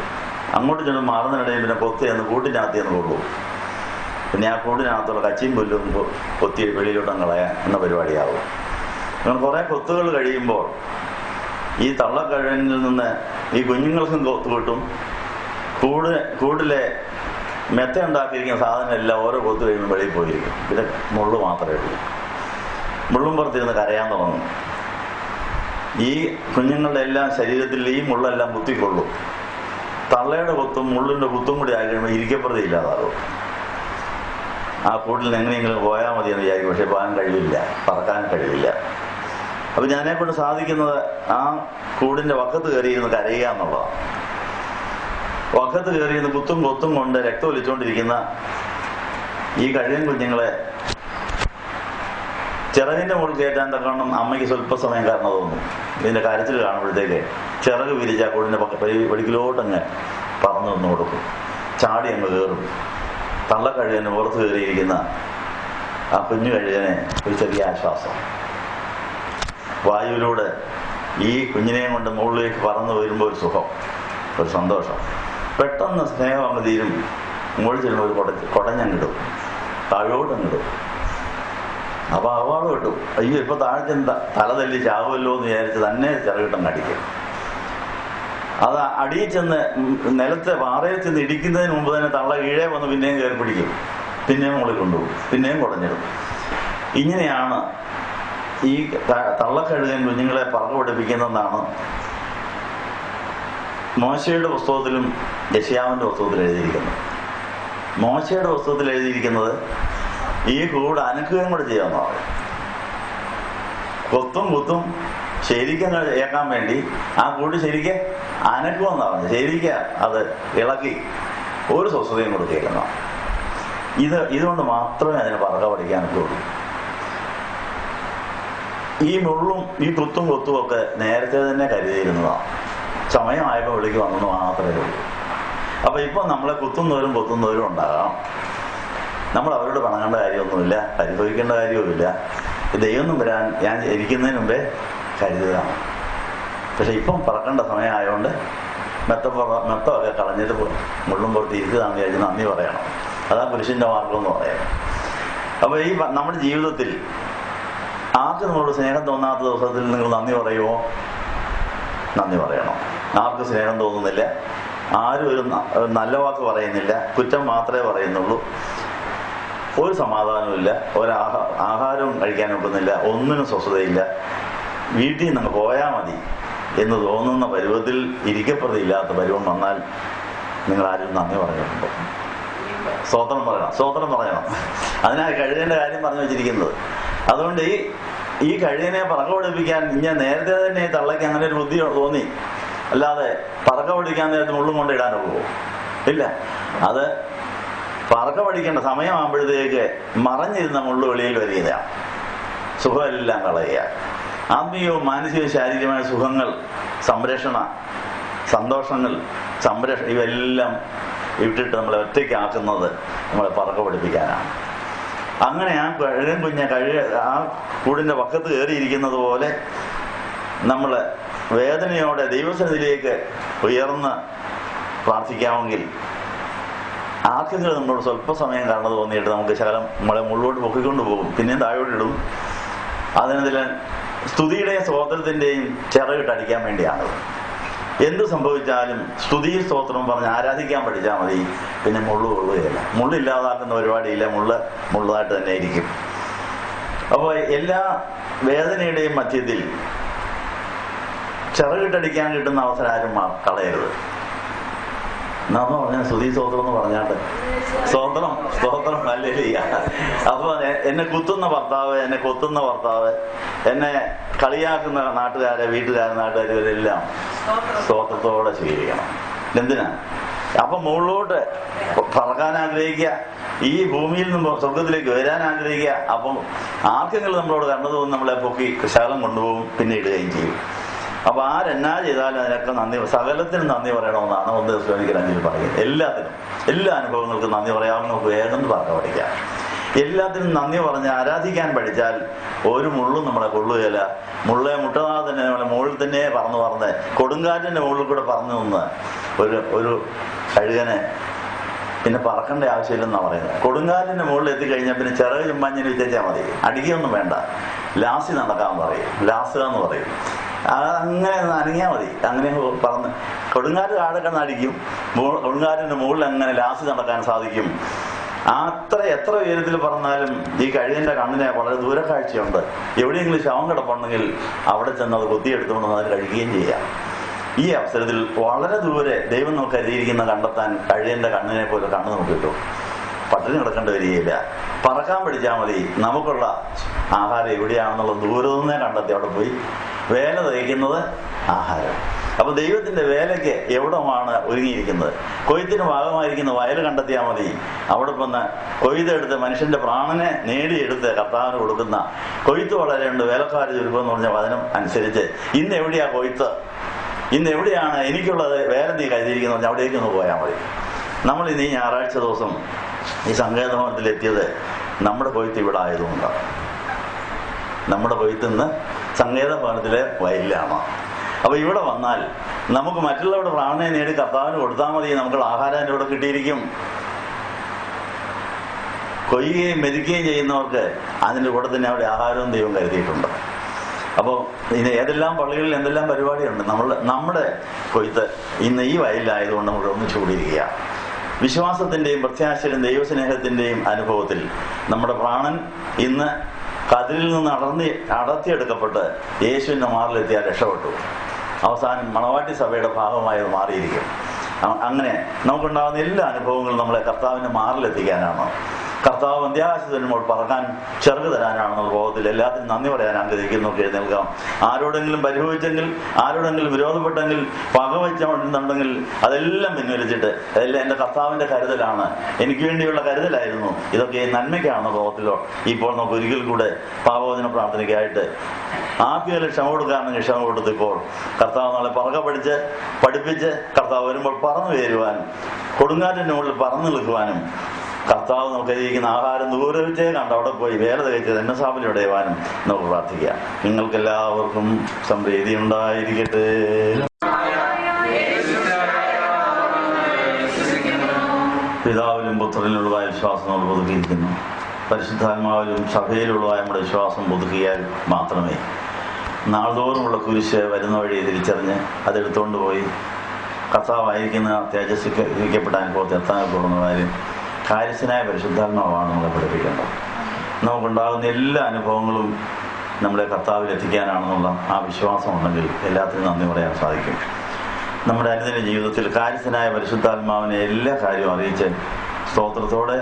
അങ്ങോട്ടും ചുറ്റും മാറുന്നതിനിടയിൽ പിന്നെ കൊത്ത് എന്ന് കൂട്ടിനകത്ത് എന്ന് കൊള്ളൂ. പിന്നെ ആ കൂടിനകത്തുള്ള കച്ചിയും പുല്ലും കൊത്തി വെളിയിലോട്ടും കളയാൻ എന്ന പരിപാടിയാവും. അങ്ങനെ കുറേ കൊത്തുകൾ കഴിയുമ്പോൾ ഈ തള്ളക്കഴുകനിൽ നിന്ന് ഈ കുഞ്ഞുങ്ങൾക്കും കൊത്ത് കിട്ടും. കൂടിലെ മെത്ത ഉണ്ടാക്കിയിരിക്കുന്ന സാധനം എല്ലാം ഓരോ കൊത്ത് കഴിയുമ്പോൾ വെളിയിൽ പോയിരിക്കും. പിന്നെ മുള്ളു മാത്രമേ ഉള്ളൂ. മുള്ളും പുറത്തിരുന്ന് കരയാൻ തുടങ്ങും. ഈ കുഞ്ഞുങ്ങളുടെ എല്ലാം ശരീരത്തിൽ ഈ മുള്ളെല്ലാം കുത്തിക്കൊള്ളും. തള്ളയുടെ കൊത്തും മുള്ളിൻ്റെ കുത്തും കൂടി ആയി കഴിയുമ്പോൾ ഇരിക്കപ്രതി ഇല്ലാതാകും. ആ കൂട്ടിൽ നിന്ന് എങ്ങനെയെങ്കിലും പോയാൽ മതി എന്ന് വിചാരിക്കും. പക്ഷെ പോകാൻ കഴിയില്ല, പറക്കാൻ കഴിയില്ല. അപ്പം ഞാനെക്കൊണ്ട് സാധിക്കുന്നത് ആ കൂടിൻ്റെ വക്കത്ത് കയറിയിരുന്ന് കരയുക എന്നുള്ളതാണ്. വക്കത്ത് കയറിയിരുന്ന് കുത്തും കൊത്തും കൊണ്ട് രക്തം ഒലിച്ചുകൊണ്ടിരിക്കുന്ന ഈ കഴുകൻ കുഞ്ഞുങ്ങളെ ചിറകിൻ്റെ മുകളിൽ കയറ്റാൻ തക്കണം അമ്മയ്ക്ക് സ്വല്പ സമയം കാരണം തോന്നും. ഇതിൻ്റെ കരച്ചിൽ കാണുമ്പോഴത്തേക്ക് ചിറക് വിരിച്ച കൂടിൻ്റെ വെടിക്കിലോട്ടങ്ങ് പറന്നു വന്ന് കൊടുക്കും. ചാടി അങ്ങ് കയറും. തള്ളക്കഴുകന് പുറത്ത് കയറിയിരിക്കുന്ന ആ കുഞ്ഞു കഴുകനെ ഒരു ചെറിയ ആശ്വാസം. വായുവിലൂടെ ഈ കുഞ്ഞിനെയും കൊണ്ട് മുകളിലേക്ക് പറന്നു വരുമ്പോൾ ഒരു സുഖം, ഒരു സന്തോഷം. പെട്ടെന്ന് സ്നേഹം അങ്ങ് തീരും. മുകളിൽ ചെല്ലുമ്പോൾ ഒരു കുടഞ്ഞങ്ങിടും, താഴോട്ടങ്ങിടും. അപ്പോൾ അവാർഡ് കിട്ടും. അയ്യോ ഇപ്പൊ താഴത്തെ തല തല്ലി ചാവുമല്ലോ എന്ന് വിചാരിച്ച് തന്നെ ചിറകിട്ടം അടിക്കും. അത് അടിയിൽ ചെന്ന് നിലത്തെ പാറയിൽ ചെന്ന് ഇടിക്കുന്നതിന് മുമ്പ് തന്നെ തള്ള കീഴേ വന്ന് പിന്നെയും കയറി പിടിക്കും. പിന്നെയും മുകളിൽ കൊണ്ടുപോകും, പിന്നെയും കുടഞ്ഞിടും. ഇങ്ങനെയാണ് ഈ തള്ളക്കഴുകൻ കുഞ്ഞുങ്ങളെ പറകു പഠിപ്പിക്കുന്നതെന്നാണ് മോശയുടെ പുസ്തകത്തിലും യെശയ്യാവിൻ്റെ പുസ്തകത്തിൽ എഴുതിയിരിക്കുന്നത്. മോശയുടെ പുസ്തകത്തിൽ എഴുതിയിരിക്കുന്നത് ഈ കൂട് അനക്കുകയും കൂടെ ചെയ്യാവുന്നതാണ്. കൊത്തും കുത്തും ശരിക്കും ഏക്കാൻ വേണ്ടി ആ കൂട് ശരിക്കും അനക്കുമെന്നാണ് പറഞ്ഞത്. ശരിക്കും അത് ഇളക്കി ഒരു സ്വസ്ഥതയും കൊടുക്കുകയില്ലെന്നാണ്. ഇതുകൊണ്ട് മാത്രമേ അതിന് പറക പഠിക്കാൻ പറ്റുള്ളൂ. ഈ മുള്ളും ഈ കുത്തും കൊത്തും ഒക്കെ നേരത്തെ തന്നെ കരുതിയിരുന്നതാണ്. സമയമായപ്പോൾ വിളിക്ക് വന്നെന്ന് മാത്രമേ ഉള്ളൂ. അപ്പൊ ഇപ്പം നമ്മളെ കുത്തുന്നവരും കൊത്തുന്നവരും ഉണ്ടാകാം. നമ്മൾ അവരോട് പണങ്ങേണ്ട കാര്യമൊന്നുമില്ല, പരിഭവിക്കേണ്ട കാര്യവുമില്ല. ദൈവമൊന്നും വരാൻ ഞാൻ ഇരിക്കുന്നതിന് മുമ്പേ കരുതുകയാണ്. പക്ഷെ ഇപ്പം പറക്കേണ്ട സമയമായതുകൊണ്ട് മെത്തമൊക്കെ കളഞ്ഞിട്ട് മുള്ളും പുറത്ത് ഇരുത്താന്ന് വിചാരിച്ച് നന്ദി പറയണം. അതാ പുരുഷന്റെ മാർഗം എന്ന് പറയുന്നത്. അപ്പൊ ഈ നമ്മുടെ ജീവിതത്തിൽ ആർക്ക് നമ്മളോട് സ്നേഹം തോന്നാത്ത ദിവസത്തിൽ നിങ്ങൾ നന്ദി പറയുമോ? നന്ദി പറയണം. ആർക്ക് സ്നേഹം തോന്നുന്നില്ല, ആരും ഒരു നല്ല വാക്ക് പറയുന്നില്ല, കുറ്റം മാത്രമേ പറയുന്നുള്ളൂ, ഒരു സമാധാനമില്ല, ആഹാരവും കഴിക്കാൻ ഒക്കുന്നില്ല, ഒന്നിനും സ്വസ്ഥതയില്ല, വീട്ടിൽ നിന്ന് പോയാൽ മതി എന്ന് തോന്നുന്ന പരുവത്തിൽ ഇരിക്കപ്രതിയില്ലാത്ത പരുവം വന്നാൽ നിങ്ങൾ ആരും നന്ദി പറഞ്ഞിട്ടുണ്ടോ? സ്തോത്രം പറയണം. അതിനായി കഴുകേണ്ട കാര്യം പറഞ്ഞു വെച്ചിരിക്കുന്നത്. അതുകൊണ്ട് ഈ കഴുകനെ പറക പഠിപ്പിക്കാൻ ഞാൻ നേരത്തെ തന്നെ തള്ളയ്ക്ക് അങ്ങനെ ഒരു ബുദ്ധി തോന്നി. അല്ലാതെ പറക പഠിക്കാൻ നേരത്തെ മുള്ളും കൊണ്ട് ഇടാനോ പോകുമോ? ഇല്ല. അത് പറക പഠിക്കേണ്ട സമയമാകുമ്പോഴത്തേക്ക് മറഞ്ഞിരുന്ന മുള്ളു വെളിയിൽ വരികയാണ്. സുഖമെല്ലാം കളയുക. ആത്മീയവും മാനസികവും ശാരീരികമായ സുഖങ്ങൾ, സന്തോഷങ്ങൾ, ഇവയെല്ലാം ഇട്ടിട്ട് നമ്മളെ ഒറ്റയ്ക്കാക്കുന്നത് നമ്മളെ പറക പഠിപ്പിക്കാനാണ്. അങ്ങനെ ആ കഴുകൻ ആ കൂടിന്റെ പക്കത്ത് കയറിയിരിക്കുന്നത് പോലെ നമ്മൾ വേദനയോടെ ദൈവസന്നിധിയിലേക്ക് ഉയർന്ന് പ്രാർത്ഥിക്കാമെങ്കിൽ ആർക്കെങ്കിലും നമ്മളോട് സ്വല്പ സമയം കാരണം തോന്നിയിട്ട് നമുക്ക് ശകലം നമ്മളെ മുള്ളോട്ട് പൊക്കിക്കൊണ്ട് പോകും, പിന്നെയും താഴോട്ടിടും. അതിനെതിരെ സ്തുതിയുടെയും സ്തോത്രത്തിന്റെയും ചിറകിട്ട് അടിക്കാൻ വേണ്ടിയാണ്. എന്ത് സംഭവിച്ചാലും സ്തുതി സ്തോത്രം പറഞ്ഞ് ആരാധിക്കാൻ പഠിച്ചാൽ മതി. പിന്നെ മുള്ളു കൊള്ളുകയില്ല. മുള്ളില്ലാതാക്കുന്ന പരിപാടിയില്ല. മുള്ളായിട്ട് തന്നെ ഇരിക്കും. അപ്പോൾ എല്ലാ വേദനയുടെയും മധ്യത്തിൽ ചിറകിട്ടടിക്കാൻ കിട്ടുന്ന അവസരം ആരും കളയരുത്. എന്നാന്ന് പറഞ്ഞാൽ സ്തുതി സ്തോത്രം എന്ന് പറഞ്ഞാട്ട് സ്തോത്രം ഹല്ലേലൂയ. അപ്പൊ എന്നെ കുത്തുന്ന ഭർത്താവ്, എന്നെ കൊത്തുന്ന ഭർത്താവ്, എന്നെ കളിയാക്കുന്ന നാട്ടുകാർ ഇവരെല്ലാം സ്തോത്രത്തോടെ സ്വീകരിക്കണം. എന്തിനാ? അപ്പൊ മുകളിലോട്ട് പറക്കാൻ ആഗ്രഹിക്കുക, ഈ ഭൂമിയിൽ നിന്ന് സ്വർഗത്തിലേക്ക് വരാൻ ആഗ്രഹിക്കുക. അപ്പം ആർക്കെങ്കിലും നമ്മളോട് കണ്ടു തോന്നുന്നു നമ്മളെ പൊക്കി ശകലം കൊണ്ടുപോകും, പിന്നെ ഇടുകയും ചെയ്യും. അപ്പൊ ആരെന്നാ ചെയ്താലും അതിനൊക്കെ നന്ദി, സകലത്തിനും നന്ദി പറയണമെന്നാണ് 1 തെസ്സലോനിക്കർ 5 പറയുന്നത്. എല്ലാത്തിനും, എല്ലാ അനുഭവങ്ങൾക്കും നന്ദി പറയാവുന്ന വേഗം പറഞ്ഞ് പഠിക്കാം. എല്ലാത്തിനും നന്ദി പറഞ്ഞ് ആരാധിക്കാൻ പഠിച്ചാൽ ഒരു മുള്ളും നമ്മളെ കൊള്ളുകയില്ല. മുട്ടനാഥ് തന്നെ നമ്മളെ മുകളിൽ തന്നെ പറന്ന് കൊടുങ്കാറ്റിന്റെ മുകളിൽ കൂടെ പറന്നു നിന്ന് ഒരു കഴുകനെ പിന്നെ പറക്കേണ്ട ആവശ്യമില്ലെന്നാണ് പറയുന്നത്. കൊടുങ്കാറ്റിന്റെ മുകളിൽ എത്തിക്കഴിഞ്ഞാൽ പിന്നെ ചിറക് ചുമ്മാഞ്ഞിന് വിറ്റേച്ചാൽ മതി, അടിക്കുകയൊന്നും വേണ്ട, ലാസി നടക്കാൻ പറയും, ലാസുക എന്ന് പറയും. അങ്ങനെ അനങ്ങിയാൽ മതി. അങ്ങനെ പറന്ന് കൊടുങ്കാറ്റ് താഴെ കിടന്ന് അടിക്കും, കൊടുങ്കാറ്റിന്റെ മുകളിൽ അങ്ങനെ ലാസി നടക്കാൻ സാധിക്കും. എത്ര ഉയരത്തിൽ പറഞ്ഞാലും ഈ കഴുകന്റെ കണ്ണിന് വളരെ ദൂരക്കാഴ്ചയുണ്ട്. എവിടെയെങ്കിലും ശവം കിടപ്പുണ്ടെങ്കിൽ അവിടെ ചെന്ന് അത് കൊത്തിയെടുത്തുകൊണ്ട് അതിന് കഴിക്കുകയും ചെയ്യാം. ഈ അവസരത്തിൽ വളരെ ദൂരെ ദൈവം നമുക്ക് കരുതിയിരിക്കുന്ന കണ്ടെത്താൻ കഴുകന്റെ കണ്ണിനെ പോലെ കണ്ണ് നമുക്ക് കിട്ടും. പട്ടിണി കിടക്കേണ്ടി വരികയില്ല. പറക്കാൻ പഠിച്ചാൽ മതി. നമുക്കുള്ള ആഹാരം എവിടെയാണെന്നുള്ളത് ദൂരത്തുനിന്നേ കണ്ടെത്തി അവിടെ പോയി വേല തയ്ക്കുന്നത് ആഹാരം. അപ്പൊ ദൈവത്തിന്റെ വേലയ്ക്ക് എവിടമാണ് ഒരുങ്ങിയിരിക്കുന്നത്? കൊയ്ത്തിന് ഭാഗമായിരിക്കുന്ന വയൽ കണ്ടെത്തിയാൽ മതി. അവിടെ വന്ന് കൊയ്തെടുത്ത് മനുഷ്യന്റെ പ്രാണനെ നേടിയെടുത്ത് കർത്താവിന് കൊടുക്കുന്ന കൊയ്ത്ത് വളരെയുണ്ട്, വേലക്കാർ ചുരുക്കം എന്ന് പറഞ്ഞ വചനം അനുസരിച്ച് ഇന്ന് എവിടെയാ കൊയ്ത്ത്, ഇന്ന് എവിടെയാണ് എനിക്കുള്ളത് വേല നീ കരുതിയിരിക്കുന്നത് പറഞ്ഞാൽ അവിടേക്ക് ഒന്ന് പോയാൽ മതി. നമ്മൾ ഇന്ന് ഈ ഞായറാഴ്ച ദിവസം ഈ സങ്കേതഭവനത്തിലെത്തിയത് നമ്മുടെ കൊയ്ത്ത് ഇവിടെ ആയതുകൊണ്ടാണ്. നമ്മുടെ കൊയ്ത്ത് ഇന്ന് സങ്കേതഭവനത്തിലെ വയലിലാണ്. അപ്പൊ ഇവിടെ വന്നാൽ നമുക്ക് മറ്റുള്ളവരുടെ പ്രാണനെ നേടി കർത്താവിന് കൊടുത്താൽ മതി. നമുക്കുള്ള ആഹാരം എൻ്റെ ഇവിടെ കിട്ടിയിരിക്കും. കൊയ്യുകയും മെതിക്കുകയും ചെയ്യുന്നവർക്ക് അതിൻ്റെ കൂടെ തന്നെ അവിടെ ആഹാരവും ദൈവം കരുതിയിട്ടുണ്ട്. അപ്പോൾ ഇന്ന് ഏതെല്ലാം പള്ളികളിൽ എന്തെല്ലാം പരിപാടിയുണ്ട്. നമ്മുടെ കൊയ്ത്ത് ഇന്ന് ഈ വയലിലായതുകൊണ്ട് നമ്മൾ ഒന്നിച്ചു കൂടിയിരിക്കുക. വിശ്വാസത്തിന്റെയും പ്രത്യാശയുടെയും ദൈവസ്നേഹത്തിന്റെയും അനുഭവത്തിൽ നമ്മുടെ പ്രാണൻ ഇന്ന് കതിരിൽ നിന്ന് അടർത്തിയെടുക്കപ്പെട്ട് യേശുവിന്റെ മാറിലെത്തിയാൽ രക്ഷപ്പെട്ടു. അവസാനം മണവാട്ടി സഭയുടെ ഭാഗമായി മാറിയിരിക്കും. അങ്ങനെ നമുക്കുണ്ടാകുന്ന എല്ലാ അനുഭവങ്ങളും നമ്മളെ കർത്താവിന്റെ മാറിലെത്തിക്കാനാണ്. കർത്താവ് അന്ത്യാകാശത്ത് വരുമ്പോൾ പറക്കാൻ ചെറുക്ക് തരാനാണെന്നുള്ള ബോധത്തിൽ എല്ലാത്തിനും നന്ദി പറയാൻ ആഗ്രഹിക്കുന്നവർക്ക് എഴുന്നേൽക്കാം. ആരോടെങ്കിലും പരിഭവിച്ചെങ്കിൽ, ആരോടെങ്കിലും വിരോധപ്പെട്ടെങ്കിൽ, പകവെച്ചുണ്ടെങ്കിൽ അതെല്ലാം പിൻവലിച്ചിട്ട് അതെല്ലാം എൻ്റെ കർത്താവിന്റെ കരുതലാണ്, എനിക്ക് വേണ്ടിയുള്ള കരുതലായിരുന്നു, ഇതൊക്കെ നന്മയ്ക്കാണെന്ന ബോധത്തിലോ ഇപ്പോൾ നമുക്ക് ഒരിക്കൽ കൂടെ പാപമോചന പ്രാർത്ഥനയ്ക്കായിട്ട് ആദ്യം ക്ഷമ കൊടുക്കാമെങ്കിൽ ക്ഷമ കൊടുത്തിപ്പോൾ കർത്താവ് നാളെ പഠിപ്പിച്ച് കർത്താവ് വരുമ്പോൾ പറന്നു കയറുവാൻ, കൊടുങ്കാറ്റിന്റെ മുകളിൽ പറന്നു നിൽക്കുവാനും കർത്താവ് നമുക്ക് കഴിക്കുന്ന ആഹാരം ദൂരെ വെച്ചേ കണ്ട് അവിടെ പോയി വേല കഴിച്ചത് എന്നെ സാബിലൂടെ ആവാനും നമുക്ക് പ്രാർത്ഥിക്കാം. നിങ്ങൾക്കെല്ലാവർക്കും സമൃദ്ധി ഉണ്ടായിരിക്കട്ടെ. പിതാവിലും പുത്രനിലുള്ളതായ വിശ്വാസം നമ്മൾ പുതുക്കിയിരിക്കുന്നു. പരിശുദ്ധാത്മാവിലും സഭയിലുള്ളതായ നമ്മുടെ വിശ്വാസം പുതുക്കിയാൽ മാത്രമേ നാൾതോറുമുള്ള കുരിശ് വരുന്ന വഴി തിരിച്ചറിഞ്ഞ് അതെടുത്തുകൊണ്ട് പോയി കർത്താവായിരിക്കുന്ന തേജസ്വിക്കപ്പെട്ട അനുഭവത്തെ എത്താൻ പോകുന്ന കാര്യം കാര്യസ്ഥനായ പരിശുദ്ധാത്മാവാണ് നമ്മളെ പഠിപ്പിക്കേണ്ടത്. നമുക്കുണ്ടാകുന്ന എല്ലാ അനുഭവങ്ങളും നമ്മളെ കർത്താവിൽ എത്തിക്കാനാണെന്നുള്ള ആ വിശ്വാസം ഉണ്ടെങ്കിൽ എല്ലാത്തിനും നന്ദി പറയാൻ സാധിക്കും. നമ്മുടെ അനുദിന ജീവിതത്തിൽ കാര്യസ്ഥനായ പരിശുദ്ധാത്മാവിനെ എല്ലാ കാര്യവും അറിയിച്ച് സ്തോത്രത്തോടെ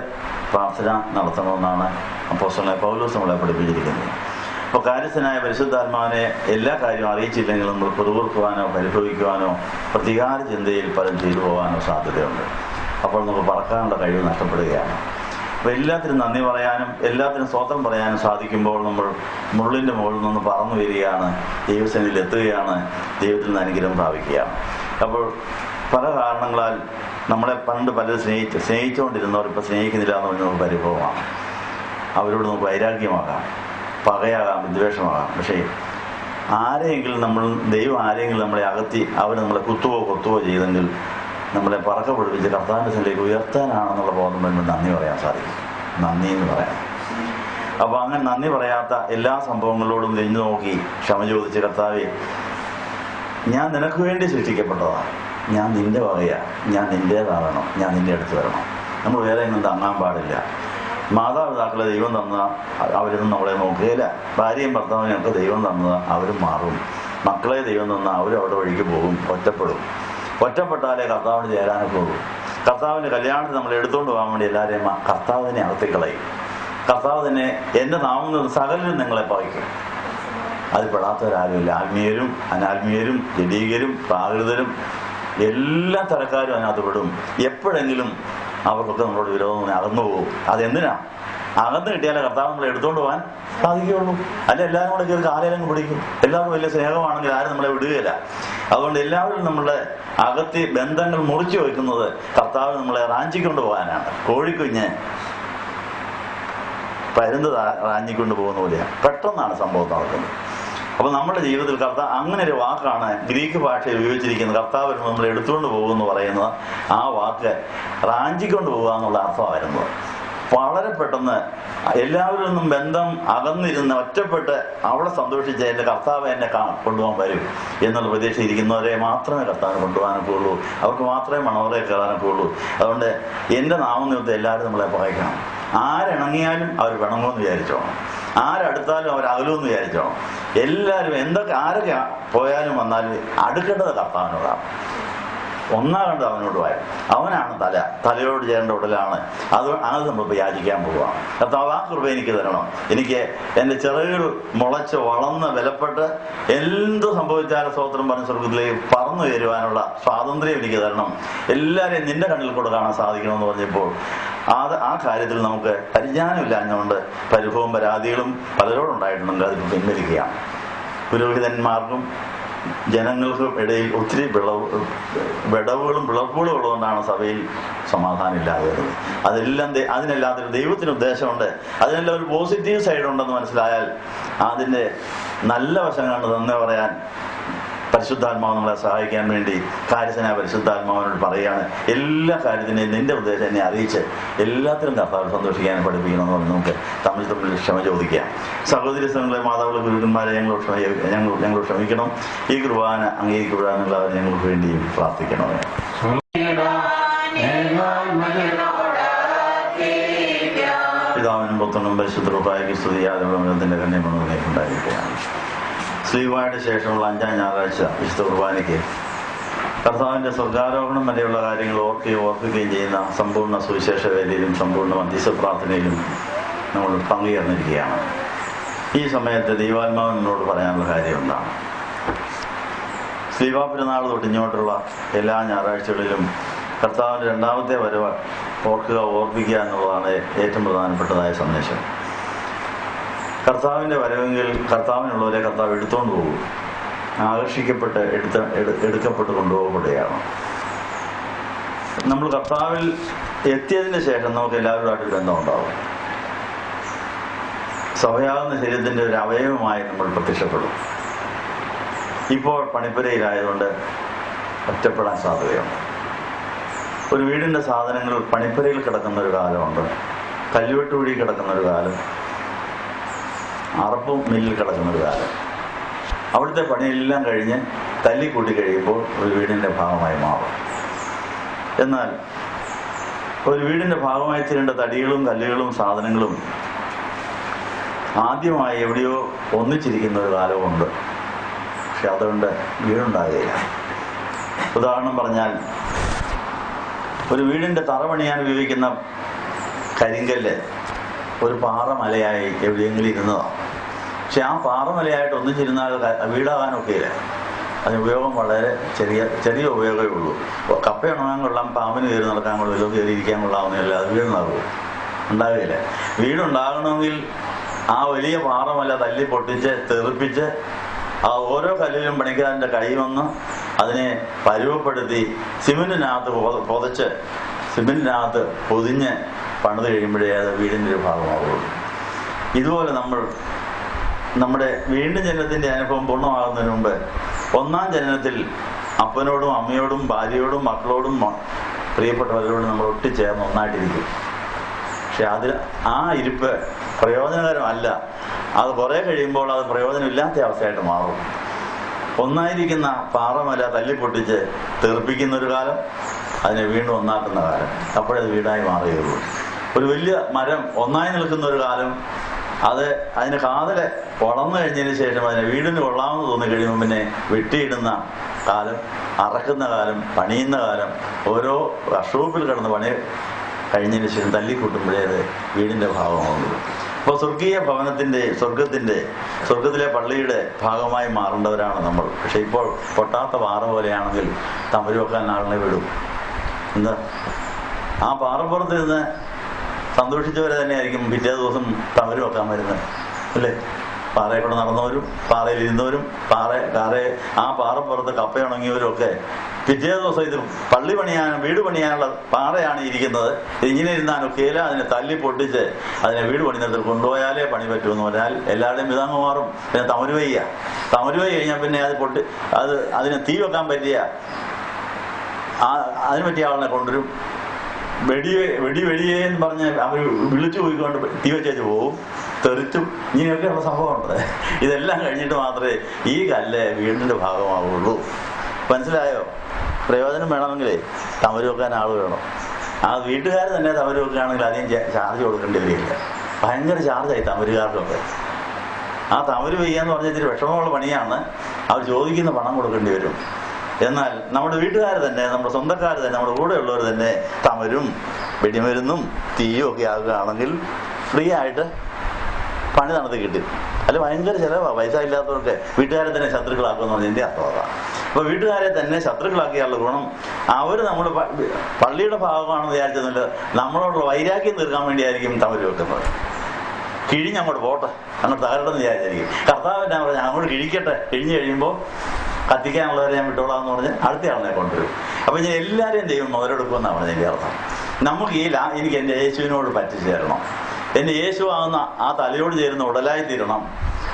പ്രാർത്ഥന നടത്തണമെന്നാണ് അപ്പോസ്തലനായ പൗലോസ് നമ്മളെ പഠിപ്പിച്ചിരിക്കുന്നത്. അപ്പോൾ കാര്യസ്ഥനായ പരിശുദ്ധാത്മാവിനെ എല്ലാ കാര്യവും അറിയിച്ചില്ലെങ്കിൽ നമ്മൾ പിറുപിറുക്കുവാനോ പരിഭവിക്കുവാനോ പ്രതികാര ചിന്തയിൽ പലരും ചെയ്തു പോകാനോ സാധ്യതയുണ്ട്. അപ്പോൾ നമുക്ക് പറക്കാനുള്ള കഴിവ് നഷ്ടപ്പെടുകയാണ്. അപ്പോൾ എല്ലാത്തിനും നന്ദി പറയാനും എല്ലാത്തിനും സ്തോത്രം പറയാനും സാധിക്കുമ്പോൾ നമ്മൾ മുള്ളിൻ്റെ മുകളിൽ നിന്ന് പറന്നു വരികയാണ്, ദൈവസന്നിധിയിൽ എത്തുകയാണ്, ദൈവത്തിൽ നിന്ന് അനുഗ്രഹം പ്രാപിക്കുകയാണ്. അപ്പോൾ പല കാരണങ്ങളാൽ നമ്മളെ പണ്ട് പലരും സ്നേഹിച്ചുകൊണ്ടിരുന്നവർ ഇപ്പോൾ സ്നേഹിക്കുന്നില്ല എന്ന് പറഞ്ഞ നമുക്ക് പരിഭവമാണ്. അവരോട് നമുക്ക് വൈരാഗ്യമാകാം, പകയാകാം, വിദ്വേഷമാകാം. പക്ഷേ ദൈവം ആരെങ്കിലും നമ്മളെ അകത്തി അവർ നമ്മളെ കുത്തുവോ ചെയ്തെങ്കിൽ നമ്മളെ പറക്ക പഠിപ്പിച്ച് കർത്താവിൻ്റെ സന്നിധിയിലേക്ക് ഉയർത്താനാണെന്നുള്ള ബോധം വരുമ്പോൾ നന്ദി പറയാൻ സാധിക്കും. നന്ദി എന്ന് പറയാം. അപ്പോൾ അങ്ങനെ നന്ദി പറയാത്ത എല്ലാ സംഭവങ്ങളോടും തിരിഞ്ഞു നോക്കി ക്ഷമ ചോദിച്ച് കർത്താവേ, ഞാൻ നിനക്ക് വേണ്ടി സൃഷ്ടിക്കപ്പെട്ടതാണ്, ഞാൻ നിന്റെ വകയാണ്, ഞാൻ നിന്റേതാകണം, ഞാൻ നിന്റെ അടുത്ത് വരണം. നമ്മൾ വേറെ എങ്ങും തങ്ങാൻ പാടില്ല. മാതാപിതാക്കളെ ദൈവം തന്ന അവരൊന്നും നമ്മളെ നോക്കുകയില്ല. ഭാര്യയും ഭർത്താവിനെയൊക്കെ ദൈവം തന്നത് അവരും മാറും. മക്കളെ ദൈവം തന്ന അവരും അവിടെ വഴിക്ക് പോകും, ഒറ്റപ്പെട്ടാലേ കർത്താവിന് ചേരാനൊക്കെ ഉള്ളൂ. കർത്താവിൻ്റെ കല്യാണത്തിന് നമ്മൾ എടുത്തുകൊണ്ട് പോകാൻ വേണ്ടി എല്ലാവരെയും കർത്താവിനെ അകത്തിക്കളയും. കർത്താവ് തന്നെ എൻ്റെ നാമം സകലരും നിങ്ങളെ പകയ്ക്കും. അത് പെടാത്തവരാരുമില്ല. ആത്മീയരും അനാത്മീയരും ജഡീകരും പ്രാകൃതരും എല്ലാ തരക്കാരും അതിനകത്ത് പെടും. എപ്പോഴെങ്കിലും അവർക്കൊക്കെ നമ്മളോട് വിരോധം അകന്നു പോകും. അതെന്തിനാ? അകന്ന് കിട്ടിയാലേ കർത്താവ് നമ്മളെ എടുത്തുകൊണ്ട് പോകാൻ സാധിക്കുകയുള്ളൂ. അല്ല എല്ലാവരും കൂടെ കയറി കാലയിലങ്ങ് പിടിക്കും. എല്ലാവർക്കും വലിയ സ്നേഹമാണെങ്കിൽ ആരും നമ്മളെ വിടുകയില്ല. അതുകൊണ്ട് എല്ലാവരും നമ്മളുടെ അകത്തി ബന്ധങ്ങൾ മുറിച്ചു വയ്ക്കുന്നത് കർത്താവ് നമ്മളെ റാഞ്ചിക്കൊണ്ട് പോകാനാണ്. കോഴിക്കുഞ്ഞ് പരുന്ത് റാഞ്ചിക്കൊണ്ട് പോകുന്ന പോലെയാണ്. പെട്ടെന്നാണ് സംഭവം നടക്കുന്നത്. അപ്പൊ നമ്മുടെ ജീവിതത്തിൽ കർത്താവ് അങ്ങനെ ഒരു വാക്കാണ് ഗ്രീക്ക് ഭാഷയിൽ ഉപയോഗിച്ചിരിക്കുന്നത്. കർത്താവ് നമ്മൾ എടുത്തുകൊണ്ട് പോകുമെന്ന് പറയുന്നത് ആ വാക്ക് റാഞ്ചിക്കൊണ്ട് പോകുക എന്നുള്ള അർത്ഥമായിരുന്നു. വളരെ പെട്ടെന്ന് എല്ലാവരിൽ നിന്നും ബന്ധം അകന്നിരുന്ന് ഒറ്റപ്പെട്ട് അവിടെ സന്തോഷിച്ച് എൻ്റെ കർത്താവ് എന്നെ കൊണ്ടുപോകാൻ വരും എന്നുള്ള പ്രതീക്ഷ ഇരിക്കുന്നവരെ മാത്രമേ കർത്താവിനെ കൊണ്ടുപോകാനൊക്കെ ഉള്ളൂ. അവർക്ക് മാത്രമേ മണവറെ കയറാനൊക്കെ ഉള്ളൂ. അതുകൊണ്ട് എൻ്റെ നാമനിമിത്തം എല്ലാവരും നമ്മളെ പകയ്ക്കണം. ആരിണങ്ങിയാലും അവർ പിണങ്ങുമെന്ന് വിചാരിച്ചോണം, ആരടുത്താലും അവർ അകലുമെന്ന് വിചാരിച്ചോണം. എല്ലാവരും ആരൊക്കെ പോയാലും വന്നാലും അടുക്കേണ്ടത് കർത്താവിനോടാണ്. ഒന്നാകേണ്ടത് അവനോടുമായിരുന്നു. അവനാണ് തലയോട് ചേരേണ്ട ഉടലാണ്. അത് നമ്മളിപ്പോൾ യാചിക്കാൻ പോവുകയാണ്. കർത്താവ് ആ കൃപ എനിക്ക് തരണം. എനിക്ക് എൻ്റെ ചിറകുകൾ മുളച്ച് വളർന്ന് ബലപ്പെട്ട് എന്ത് സംഭവിച്ചാലും സ്തോത്രം പറഞ്ഞ സ്വർഗത്തിലേക്ക് പറന്നു വരുവാനുള്ള സ്വാതന്ത്ര്യം എനിക്ക് തരണം. എല്ലാവരെയും നിന്റെ കണ്ണിൽ കൂടെ കാണാൻ സാധിക്കണമെന്ന് പറഞ്ഞപ്പോൾ ആ കാര്യത്തിൽ നമുക്ക് പരിജ്ഞാനമില്ലാഞ്ഞുകൊണ്ട് പരിഭവവും പരാതികളും പലരോടുണ്ടായിട്ടുണ്ടെങ്കിൽ അതിൽ പിൻവലിക്കുകയാണ്. പുരോഹിതന്മാർക്കും ജനങ്ങൾക്കും ഇടയിൽ ഒത്തിരി വിടവുകളും പിളർപ്പുകളും ഉള്ളതുകൊണ്ടാണ് സഭയിൽ സമാധാനം ഇല്ലാതെ വരുന്നത്. അതിനെല്ലാത്തിനും ദൈവത്തിന് ഉദ്ദേശമുണ്ട്. അതിനെല്ലാം ഒരു പോസിറ്റീവ് സൈഡ് ഉണ്ടെന്ന് മനസ്സിലായാൽ അതിൻ്റെ നല്ല വശം കണ്ട് നന്ദി പറയാൻ പരിശുദ്ധാത്മാവ് നമ്മളെ സഹായിക്കാൻ വേണ്ടി കാര്യസ്ഥനായ പരിശുദ്ധാത്മാവിനോട് പറയുകയാണ്. എല്ലാ കാര്യത്തിനെയും നിന്റെ ഉദ്ദേശം എന്നെ അറിയിച്ച് എല്ലാത്തിലും കർത്താവ് സന്തോഷിക്കാനും പഠിപ്പിക്കണമെന്ന് പറഞ്ഞ് നമുക്ക് തമ്മിൽ ക്ഷമ ചോദിക്കാം. സഹോദരി സംഘങ്ങളെ, മാതാവുള്ള ഗുരുക്കന്മാരെ ഞങ്ങൾ ക്ഷമിക്കണം. ഈ കുർബാന അംഗീകരിക്കപ്പെടാനുള്ളവർ ഞങ്ങൾക്ക് വേണ്ടി പ്രാർത്ഥിക്കണം. പിതാവിനും പുത്രനും പരിശുദ്ധ റൂഹായിക്ക് സ്തുതി. യാതൊരു കന്യമണത്തിലേക്കുണ്ടായിരിക്കുകയാണ്. സ്ലീവായുടെ ശേഷമുള്ള 5-ാം ഞായറാഴ്ച വിശുദ്ധ കുർബാനയ്ക്ക് കർത്താവിൻ്റെ സ്വർഗാരോഹണം വരെയുള്ള കാര്യങ്ങൾ ഓർക്കുകയും ചെയ്യുന്ന സമ്പൂർണ്ണ സുവിശേഷ വേദിയിലും സമ്പൂർണ്ണ മധ്യസ്ഥ പ്രാർത്ഥനയിലും നമ്മൾ പങ്കുചേർന്നിരിക്കുകയാണ്. ഈ സമയത്ത് ദൈവാത്മാവിനോട് പറയാനുള്ള കാര്യം എന്താണ്? സ്ലീവാ പെരുന്നാൾ തൊട്ടിങ്ങോട്ടുള്ള എല്ലാ ഞായറാഴ്ചകളിലും കർത്താവിൻ്റെ രണ്ടാമത്തെ വരവ് ഓർപ്പിക്കുക എന്നുള്ളതാണ് ഏറ്റവും പ്രധാനപ്പെട്ടതായ സന്ദേശം. കർത്താവിൻ്റെ വരവെങ്കിൽ കർത്താവിനുള്ളവരെ കർത്താവ് എടുത്തുകൊണ്ട് പോകും. ആകർഷിക്കപ്പെട്ട് എടുക്കപ്പെട്ട് കൊണ്ടുപോകപ്പെടുകയാണ്. നമ്മൾ കർത്താവിൽ എത്തിയതിന് ശേഷം നമുക്ക് എല്ലാവരുമായിട്ട് ബന്ധമുണ്ടാവും. സഭയാകുന്ന ശരീരത്തിൻ്റെ ഒരു അവയവമായി നമ്മൾ പ്രത്യക്ഷപ്പെടും. ഇപ്പോൾ പണിപ്പുരയിലായതുകൊണ്ട് ഒറ്റപ്പെടാൻ സാധ്യതയുണ്ട്. ഒരു വീടിൻ്റെ സാധനങ്ങൾ പണിപ്പുരയിൽ കിടക്കുന്ന ഒരു കാലമുണ്ട്, കല്ലുവെട്ടുകുഴി കിടക്കുന്ന ഒരു കാലം, അറപ്പും മില്ലിൽ കിടക്കുന്നൊരു കാലം. അവിടുത്തെ പണിയെല്ലാം കഴിഞ്ഞ് തല്ലിക്കൂട്ടി കഴിയുമ്പോൾ ഒരു വീടിൻ്റെ ഭാഗമായി മാറും. എന്നാൽ ഒരു വീടിൻ്റെ ഭാഗമായി തീരേണ്ട തടികളും കല്ലുകളും സാധനങ്ങളും ആദ്യമായി എവിടെയോ ഒന്നിച്ചിരിക്കുന്ന ഒരു കാലമുണ്ട്. പക്ഷെ അതുകൊണ്ട് വീടുണ്ടാകുകയില്ല. ഉദാഹരണം പറഞ്ഞാൽ, ഒരു വീടിൻ്റെ തറ പണിയാൻ ഉപയോഗിക്കുന്ന കരിങ്കല്ല് ഒരു പാറമലയായി എവിടെയെങ്കിലും ഇരുന്നതാണ്. പക്ഷെ ആ പാറമലയായിട്ട് ഒന്നിച്ചിരുന്നാൽ വീടാകാനൊക്കെയില്ല. അതിന് ഉപയോഗം വളരെ ചെറിയ ഉപയോഗമേ ഉള്ളൂ. കപ്പ ഉണങ്ങാൻ കൊള്ളാം, പാമ്പിന് കയറി നടക്കാൻ കൊള്ളില്ല, കയറിയിരിക്കാൻ കൊള്ളാവുന്നില്ല. അത് വീടുണ്ടാകുമോ? ഉണ്ടാകുകയില്ല. വീടുണ്ടാകണമെങ്കിൽ ആ വലിയ പാറമല തല്ലി പൊട്ടിച്ച് തെറിപ്പിച്ച് ആ ഓരോ കല്ലിലും പണിക്കാരൻ്റെ കൈ വന്ന് അതിനെ പരുവപ്പെടുത്തി സിമെന്റിനകത്ത് പുതച്ച് സിമെന്റിനകത്ത് പൊതിഞ്ഞ് പണിത് കഴിയുമ്പോഴേ അത് വീടിൻ്റെ ഒരു ഭാഗമാകുള്ളൂ. ഇതുപോലെ നമ്മുടെ വീണ്ടും ജനനത്തിൻ്റെ അനുഭവം പൂർണ്ണമാകുന്നതിന് മുമ്പ് 1-ാം ജനനത്തിൽ അപ്പനോടും അമ്മയോടും ഭാര്യയോടും മക്കളോടും പ്രിയപ്പെട്ടവരോടും നമ്മൾ ഒട്ടിച്ചേർന്ന് ഒന്നായിട്ടിരിക്കും. പക്ഷെ ആ ഇരിപ്പ് പ്രയോജനകരമല്ല. അത് കുറേ കഴിയുമ്പോൾ അത് പ്രയോജനമില്ലാത്ത അവസ്ഥയായിട്ട് മാറും. ഒന്നായിരിക്കുന്ന പാറമല തല്ലിപ്പൊട്ടിച്ച് തെറിപ്പിക്കുന്ന ഒരു കാലം, അതിനെ വീണ്ടും ഒന്നാക്കുന്ന കാലം. അപ്പോഴത് വീടായി മാറുകയുള്ളൂ. ഒരു വലിയ മരം ഒന്നായി നിൽക്കുന്ന ഒരു കാലം, അതിന് കാതല് വളർന്നു കഴിഞ്ഞതിന് ശേഷം അതിനെ വീടിന് കൊള്ളാമെന്ന് തോന്നിക്കഴിയുമ്പോൾ പിന്നെ വെട്ടിയിടുന്ന കാലം, അറക്കുന്ന കാലം, പണിയുന്ന കാലം, ഓരോ വർഷോപ്പിൽ കിടന്ന് പണി കഴിഞ്ഞതിന് ശേഷം തല്ലിക്കൂട്ടുമ്പോഴേ അത് വീടിൻ്റെ ഭാഗമാകുള്ളൂ. അപ്പോൾ സ്വർഗീയ ഭവനത്തിൻ്റെ സ്വർഗത്തിലെ പള്ളിയുടെ ഭാഗമായി മാറേണ്ടവരാണ് നമ്മൾ. പക്ഷെ ഇപ്പോൾ പൊട്ടാത്ത പാറ പോലെയാണെങ്കിൽ തമ്പര് വെക്കാൻ ആളിനെ വിടും. എന്താ, ആ പാറപ്പുറത്ത് നിന്ന് സന്തോഷിച്ചവരെ തന്നെയായിരിക്കും പിറ്റേ ദിവസം തമര് വെക്കാൻ വരുന്നത്. അല്ലേ? പാറയിൽ കൂടെ നടന്നവരും പാറയിൽ ഇരുന്നവരും ആ പാറപ്പുറത്ത് കപ്പയുണങ്ങിയവരും ഒക്കെ പിറ്റേ ദിവസം ഇത് പള്ളി പണിയാനും വീട് പണിയാനുള്ള പാറയാണ് ഇരിക്കുന്നത്, ഇങ്ങനെ ഇരുന്നാനൊക്കെയില്ല, അതിനെ തല്ലി പൊട്ടിച്ച് അതിനെ വീട് പണിനത്തിൽ കൊണ്ടുപോയാലേ പണി പറ്റുമെന്ന് പറഞ്ഞാൽ എല്ലാവരുടെയും വിധങ്ങ് മാറും. പിന്നെ തമര് വയ്യ കഴിഞ്ഞാൽ പിന്നെ അതിന് തീ വെക്കാൻ പറ്റിയ അതിന് പറ്റിയ ആളിനെ കൊണ്ടുവരും. വെടിയെന്ന് പറഞ്ഞ് അവർ വിളിച്ചു പോയിക്കൊണ്ട് തീ വെച്ചു പോവും, തെറിച്ചും. ഇങ്ങനെയൊക്കെയുള്ള സംഭവമുണ്ട്. ഇതെല്ലാം കഴിഞ്ഞിട്ട് മാത്രമേ ഈ കല്ല് വീടിൻ്റെ ഭാഗമാവുള്ളൂ. മനസ്സിലായോ? പ്രയോജനം വേണമെങ്കിലേ തമര് വെക്കാൻ ആൾ വേണം. ആ വീട്ടുകാർ തന്നെ തമര് വെക്കുകയാണെങ്കിൽ അധികം ചാർജ് കൊടുക്കേണ്ടി വരില്ല. ഭയങ്കര ചാർജായി തമരുകാർക്കൊക്കെ. ആ തമര് വെയ്യാന്ന് പറഞ്ഞാൽ ഇത്തിരി വിഷമമുള്ള പണിയാണ്. അവർ ചോദിക്കുന്ന പണം കൊടുക്കേണ്ടി വരും. എന്നാൽ നമ്മുടെ വീട്ടുകാർ തന്നെ, നമ്മുടെ സ്വന്തക്കാർ തന്നെ, നമ്മുടെ കൂടെയുള്ളവർ തന്നെ തമരും വെടിമരുന്നും തീയും ഒക്കെ ആകുകയാണെങ്കിൽ ഫ്രീ ആയിട്ട് പണി നടത്തി കിട്ടും. അല്ല ഭയങ്കര ചിലവാണ്. പൈസ ഇല്ലാത്തവർക്ക് വീട്ടുകാരെ തന്നെ ശത്രുക്കളാക്കുമെന്ന് പറഞ്ഞതിൻ്റെ അർത്ഥം അതാണ്. അപ്പോൾ വീട്ടുകാരെ തന്നെ ശത്രുക്കളാക്കിയുള്ള ഗുണം അവർ നമ്മുടെ പള്ളിയുടെ ഭാഗമാണെന്ന് വിചാരിച്ചെന്നില്ല, നമ്മളോടുള്ള വൈരാഗ്യം തീർക്കാൻ വേണ്ടിയായിരിക്കും തമര് വെക്കുന്നത്. കിഴിഞ്ഞങ്ങോട്ട് പോട്ടെ, അങ്ങോട്ട് തകരട്ടെന്ന് വിചാരിച്ചായിരിക്കും. കർത്താവ് എന്നാ പറഞ്ഞാൽ അങ്ങോട്ട് കിഴിക്കട്ടെ, കിഴിഞ്ഞ് കഴിയുമ്പോൾ കത്തിക്കാനുള്ളവരെ ഞാൻ വിട്ടോളാം എന്ന് പറഞ്ഞ് അടുത്ത ആളിനെ കൊണ്ടുവരും. അപ്പം ഞാൻ എല്ലാവരെയും ദൈവം മുതലെടുക്കുമെന്നാണ് പറഞ്ഞതിൻ്റെ അർത്ഥം. നമുക്ക് എനിക്ക് എൻ്റെ യേശുവിനോട് പറ്റിച്ചേരണം. എൻ്റെ യേശു ആകുന്ന ആ തലയോട് ചേരുന്ന ഉടലായി തീരണം.